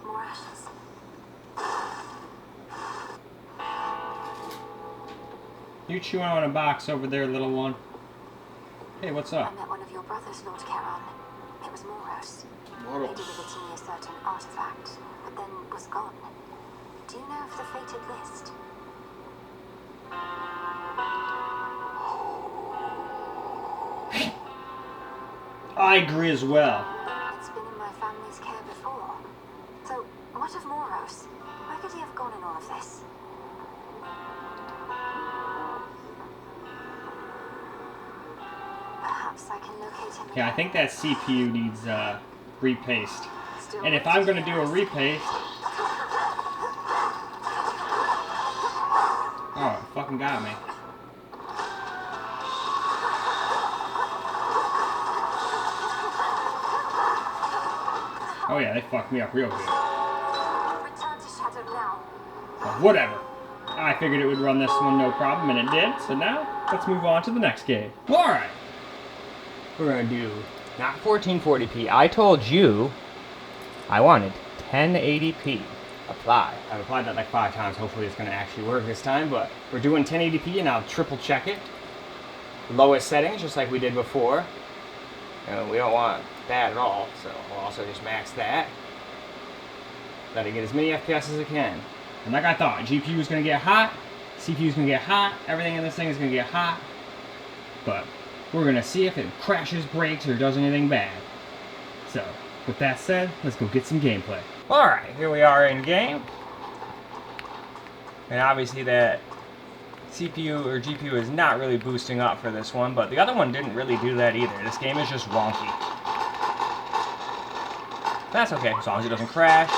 More ashes. You chewing on a box over there, little one. Hey, what's I up? met one of your brothers, Lord Charon. It was Moros. He delivered to me a certain artifact, but then was gone. Do you know of the fated list? I agree as well. It's been in my family's care before. So, what of Moros? Where could he have gone in all of this? Perhaps I can locate him. Yeah, I think that CPU needs repaste. And if I'm gonna do a repaste, oh, it fucking got me. Oh yeah, they fucked me up real good. Return to Shadow now. But whatever. I figured it would run this one no problem, and it did. So now, let's move on to the next game. Alright. We're gonna do not 1440p. I told you I wanted 1080p. Apply. I've applied that like 5 times. Hopefully it's gonna actually work this time, but we're doing 1080p and I'll triple check it. Lowest settings, just like we did before. And we don't want that at all, so we'll also just max that. Let it get as many FPS as it can. And like I thought, GPU is gonna get hot, CPU is gonna get hot, everything in this thing is gonna get hot. But we're gonna see if it crashes, breaks, or does anything bad. So, with that said, let's go get some gameplay. Alright, here we are in game. And obviously that CPU or GPU is not really boosting up for this one, but the other one didn't really do that either. This game is just wonky. That's okay, as long as it doesn't crash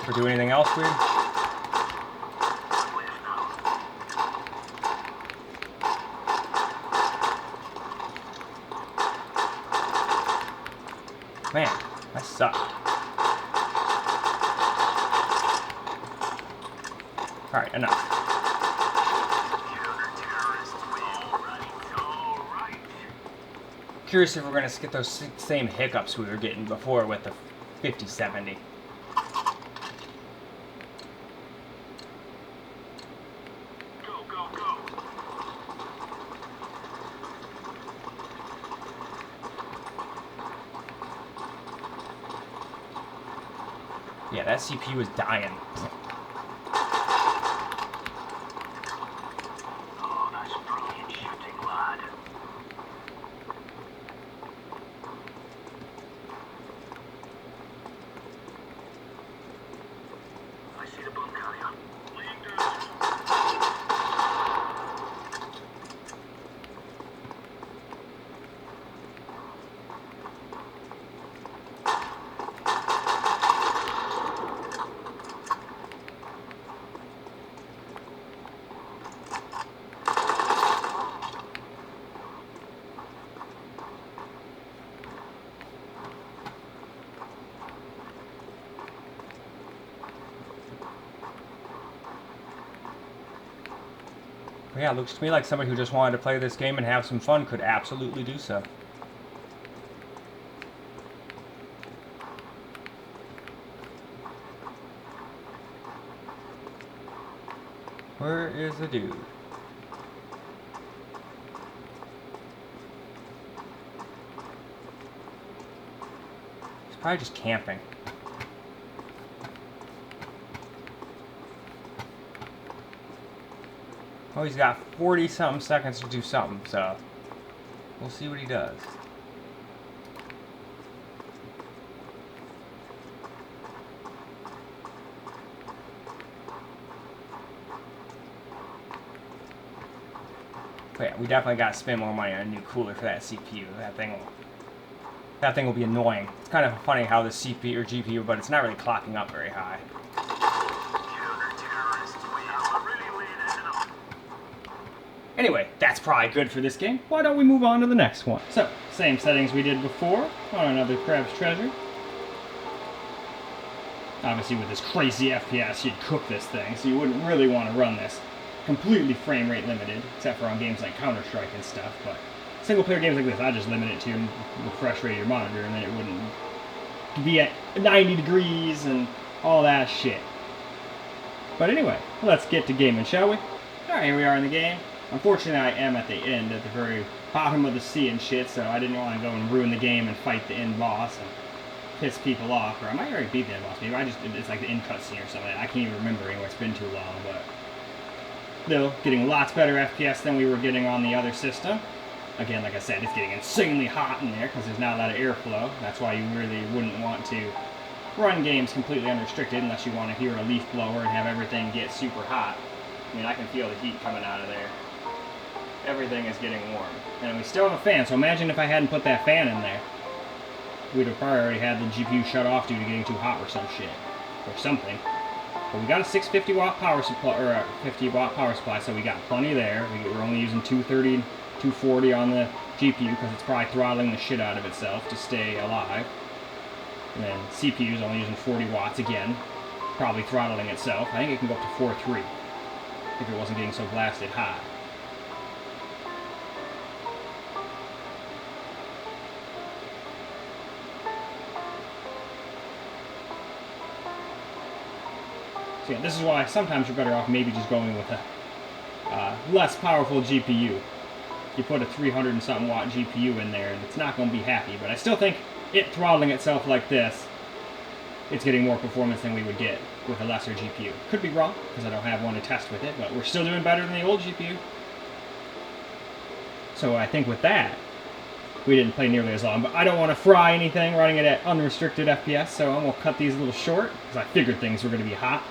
or do anything else weird. Man, that sucked. Alright, enough. Curious if we're going to get those same hiccups we were getting before with the 5070. Yeah, that CPU is dying. Oh, that's brilliant shooting, lad. I see the bomb carrier. Laying down. Yeah, it looks to me like somebody who just wanted to play this game and have some fun could absolutely do so. Where is the dude? He's probably just camping. Oh, he's got 40-something seconds to do something, so we'll see what he does. But yeah, we definitely got to spend more money on a new cooler for that CPU. That thing will be annoying. It's kind of funny how the CPU or GPU, but it's not really clocking up very high. Anyway, that's probably good for this game. Why don't we move on to the next one? So, same settings we did before on another Crab's Treasure. Obviously with this crazy FPS, you'd cook this thing, so you wouldn't really want to run this completely frame rate limited, except for on games like Counter-Strike and stuff, but single player games like this, I just limit it to your refresh rate of your monitor, and then it wouldn't be at 90 degrees and all that shit. But anyway, let's get to gaming, shall we? Alright, here we are in the game. Unfortunately, I am at the end, at the very bottom of the sea and shit, so I didn't want to go and ruin the game and fight the end boss and piss people off. Or I might already beat the end boss, maybe it's like the end cutscene or something. I can't even remember anymore, it's been too long, but still, getting lots better FPS than we were getting on the other system. Again, like I said, it's getting insanely hot in there because there's not a lot of airflow. That's why you really wouldn't want to run games completely unrestricted unless you want to hear a leaf blower and have everything get super hot. I mean, I can feel the heat coming out of there. Everything is getting warm. And we still have a fan, so imagine if I hadn't put that fan in there. We'd have probably already had the GPU shut off due to getting too hot or some shit. Or something. But we got a 650 watt power supply, or a 50 watt power supply, so we got plenty there. We're only using 230, 240 on the GPU because it's probably throttling the shit out of itself to stay alive. And then CPU's only using 40 watts again, probably throttling itself. I think it can go up to 4.3 if it wasn't getting so blasted hot. So yeah, this is why sometimes you're better off maybe just going with a less powerful GPU. You put a 300 and something watt GPU in there and it's not going to be happy, but I still think it throttling itself like this, it's getting more performance than we would get with a lesser GPU. Could be wrong, because I don't have one to test with it, but we're still doing better than the old GPU. So I think with that, we didn't play nearly as long, but I don't want to fry anything running it at unrestricted FPS, so I'm going to cut these a little short, because I figured things were going to be hot.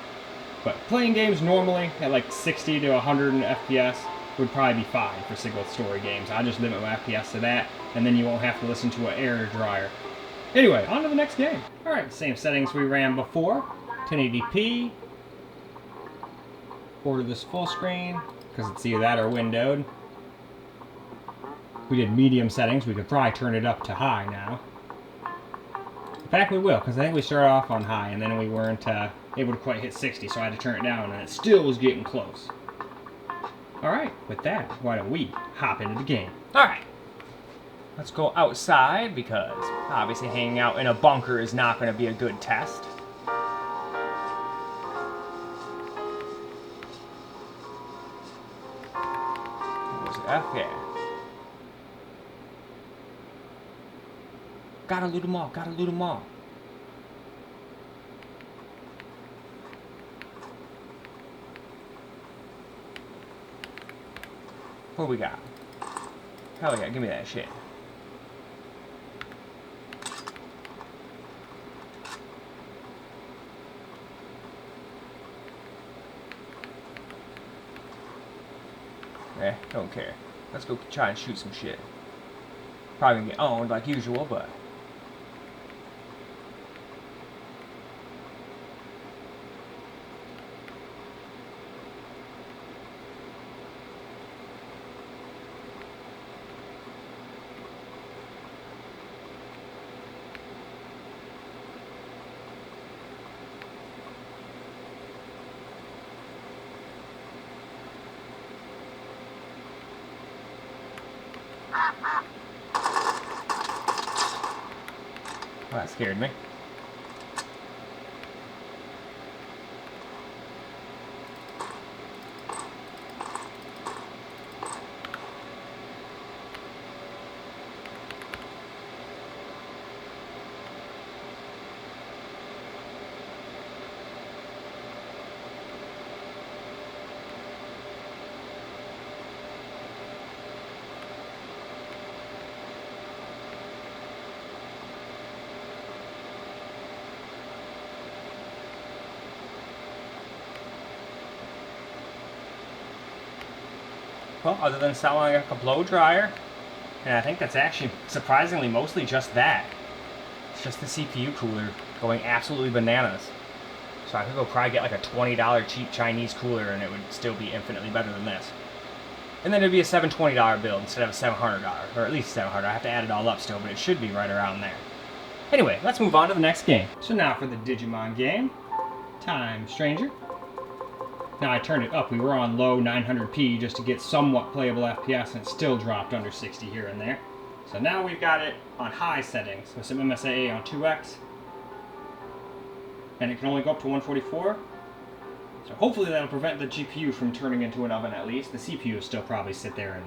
But playing games normally at like 60 to 100 FPS would probably be fine for single story games. I'll just limit my FPS to that, and then you won't have to listen to an air dryer. Anyway, on to the next game. Alright, same settings we ran before. 1080p. Order this full screen, because it's either that or windowed. We did medium settings. We could probably turn it up to high now. In fact, we will, because I think we started off on high, and then we weren't able to quite hit 60, so I had to turn it down, and it still was getting close. Alright, with that, why don't we hop into the game? Alright. Let's go outside, because obviously hanging out in a bunker is not going to be a good test. What was it? Okay. Gotta loot them all, gotta loot them all. What we got? Hell yeah, give me that shit. Eh, don't care. Let's go try and shoot some shit. Probably gonna get owned like usual, but... Well, that scared me. Well, other than sounding like a blow dryer, and I think that's actually surprisingly mostly just that. It's just the CPU cooler going absolutely bananas. So I could go probably get like a $20 cheap Chinese cooler and it would still be infinitely better than this. And then it'd be a $720 build instead of a $700, or at least $700. I have to add it all up still, but it should be right around there. Anyway, let's move on to the next game. So now for the Digimon game. Time Stranger. Now I turned it up. We were on low 900p just to get somewhat playable FPS, and it still dropped under 60 here and there. So now we've got it on high settings with some MSAA on 2x. And it can only go up to 144. So hopefully that'll prevent the GPU from turning into an oven at least. The CPU will still probably sit there and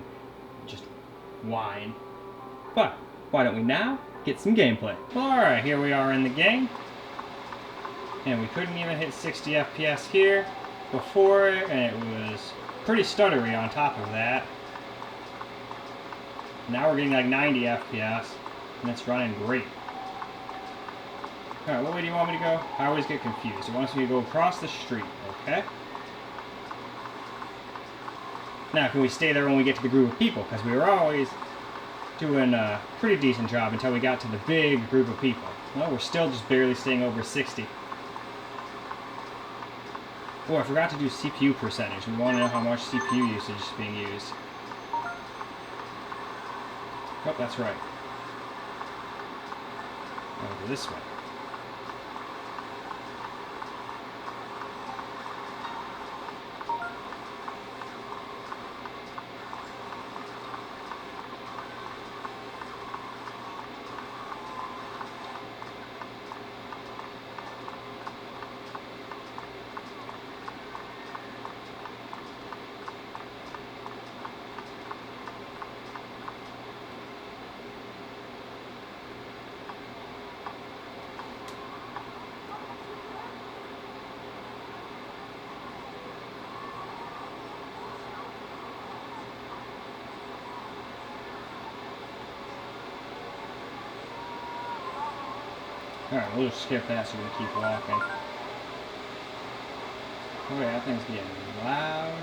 just whine. But why don't we now get some gameplay? Alright, here we are in the game. And we couldn't even hit 60 FPS here before, and it was pretty stuttery on top of that. Now we're getting like 90 FPS, and it's running great. Alright, what way do you want me to go? I always get confused. It wants me to go across the street, okay? Now, can we stay there when we get to the group of people? Because we were always doing a pretty decent job until we got to the big group of people. Well, we're still just barely staying over 60. Oh, I forgot to do CPU percentage. We want to know how much CPU usage is being used. Oh, that's right. I'll go this way. Alright, we'll just skip that so we can keep walking. Oh yeah, that thing's getting loud.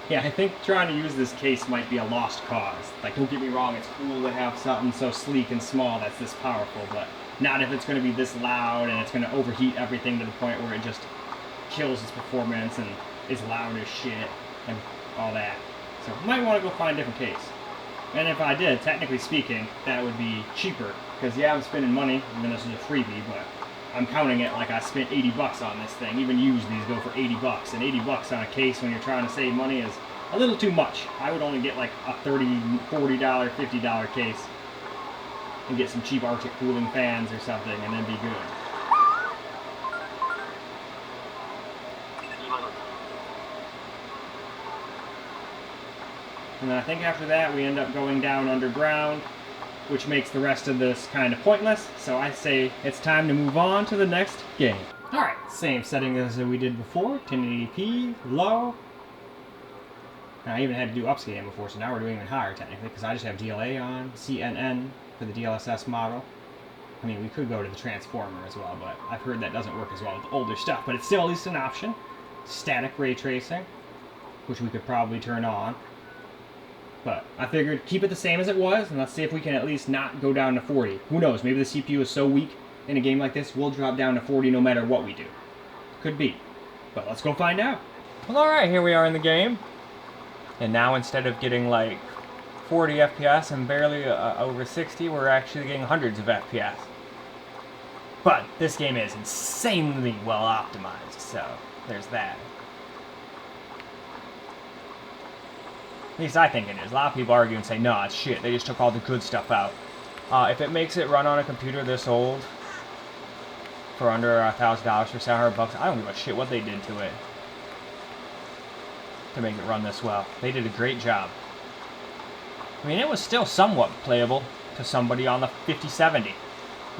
Yeah, I think trying to use this case might be a lost cause. Like, don't get me wrong, it's cool to have something so sleek and small that's this powerful, but not if it's going to be this loud and it's going to overheat everything to the point where it just kills its performance and is loud as shit and all that. So might want to go find a different case. And if I did, technically speaking, that would be cheaper. Because yeah, I'm spending money, even though this is a freebie, but I'm counting it like I spent 80 bucks on this thing. Even used these go for 80 bucks. And 80 bucks on a case when you're trying to save money is a little too much. I would only get like a $30, $40, $50 case and get some cheap Arctic cooling fans or something and then be good. And then I think after that we end up going down underground, which makes the rest of this kind of pointless. So I say it's time to move on to the next game. Alright, same setting as we did before, 1080p, low. And I even had to do upscaling before, so now we're doing even higher technically, because I just have DLA on, CNN for the DLSS model. I mean, we could go to the transformer as well, but I've heard that doesn't work as well with older stuff, but it's still at least an option. Static ray tracing, which we could probably turn on. But I figured keep it the same as it was, and let's see if we can at least not go down to 40. Who knows, maybe the CPU is so weak in a game like this, we'll drop down to 40 no matter what we do. Could be. But let's go find out. Well, alright, here we are in the game. And now instead of getting like 40 FPS and barely over 60, we're actually getting hundreds of FPS. But this game is insanely well optimized, so there's that. At least I think it is. A lot of people argue and say, no, it's shit. They just took all the good stuff out. If it makes it run on a computer this old for under $1,000 for 700 bucks, I don't give a shit what they did to it to make it run this well. They did a great job. I mean, it was still somewhat playable to somebody on the 5070.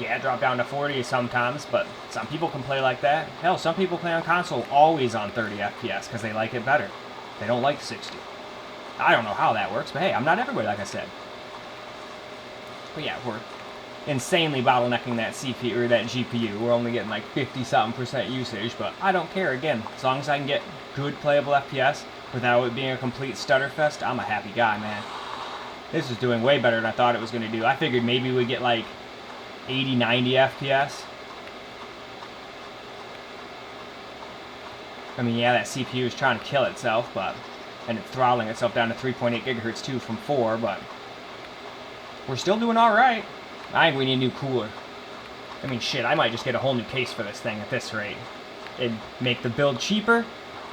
Yeah, it dropped down to 40 sometimes, but some people can play like that. Hell, some people play on console always on 30 FPS because they like it better. They don't like 60. I don't know how that works, but hey, I'm not everybody, like I said. But yeah, we're insanely bottlenecking that CPU or that GPU. We're only getting like 50-something% usage, but I don't care. Again, as long as I can get good playable FPS without it being a complete stutterfest, I'm a happy guy, man. This is doing way better than I thought it was going to do. I figured maybe we'd get like 80, 90 FPS. I mean, yeah, that CPU is trying to kill itself, but, and it's throttling itself down to 3.8 gigahertz too from 4, but we're still doing all right. I think we need a new cooler. I mean, shit, I might just get a whole new case for this thing at this rate. It'd make the build cheaper,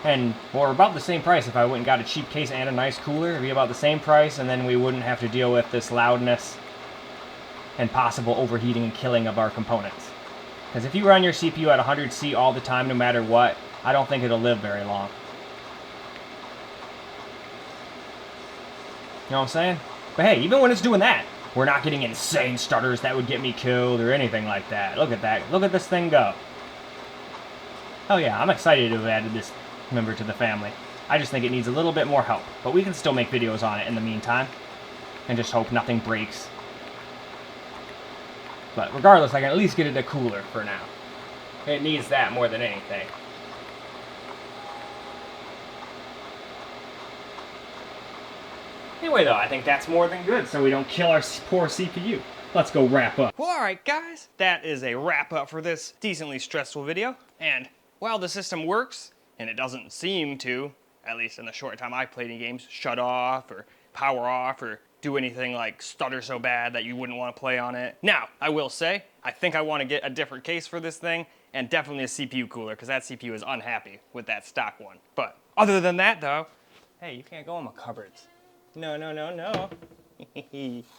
and, or about the same price if I went and got a cheap case and a nice cooler. It'd be about the same price, and then we wouldn't have to deal with this loudness and possible overheating and killing of our components. Because if you run your CPU at 100C all the time, no matter what, I don't think it'll live very long. You know what I'm saying? But hey, even when it's doing that, we're not getting insane stutters that would get me killed or anything like that. Look at that. Look at this thing go. Oh yeah, I'm excited to have added this member to the family. I just think it needs a little bit more help. But we can still make videos on it in the meantime. And just hope nothing breaks. But regardless, I can at least get it a cooler for now. It needs that more than anything. Anyway, though, I think that's more than good, so we don't kill our poor CPU. Let's go wrap up. Well, alright, guys. That is a wrap up for this decently stressful video. And while the system works, and it doesn't seem to, at least in the short time I've played in games, shut off or power off or do anything like stutter so bad that you wouldn't want to play on it. Now, I will say, I think I want to get a different case for this thing, and definitely a CPU cooler, because that CPU is unhappy with that stock one. But other than that, though, hey, you can't go in my cupboards. No, no, no, no.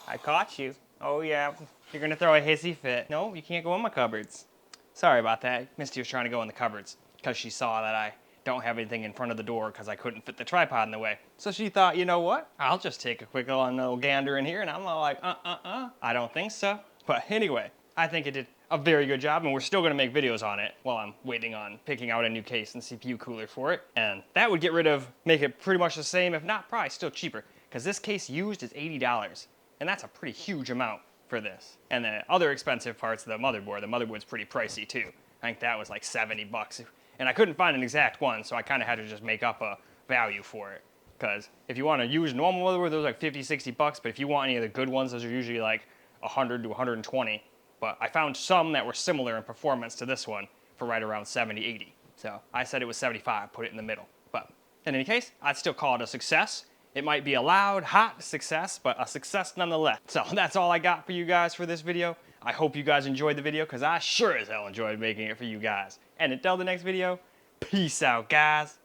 I caught you. Oh yeah, you're gonna throw a hissy fit. No, you can't go in my cupboards. Sorry about that. Misty was trying to go in the cupboards because she saw that I don't have anything in front of the door because I couldn't fit the tripod in the way. So she thought, you know what? I'll just take a quick little gander in here, and I'm all like, I don't think so. But anyway, I think it did a very good job, and we're still gonna make videos on it while I'm waiting on picking out a new case and CPU cooler for it. And that would make it pretty much the same, if not probably still cheaper, because this case used is $80, and that's a pretty huge amount for this. And the other expensive parts of the motherboard's pretty pricey too. I think that was like 70 bucks. And I couldn't find an exact one, so I kind of had to just make up a value for it. Because if you want to use normal motherboard, those are like 50, 60 bucks, but if you want any of the good ones, those are usually like 100 to 120. But I found some that were similar in performance to this one for right around 70, 80. So I said it was 75, put it in the middle. But in any case, I'd still call it a success. It might be a loud, hot success, but a success nonetheless. So that's all I got for you guys for this video. I hope you guys enjoyed the video, because I sure as hell enjoyed making it for you guys. And until the next video, peace out, guys.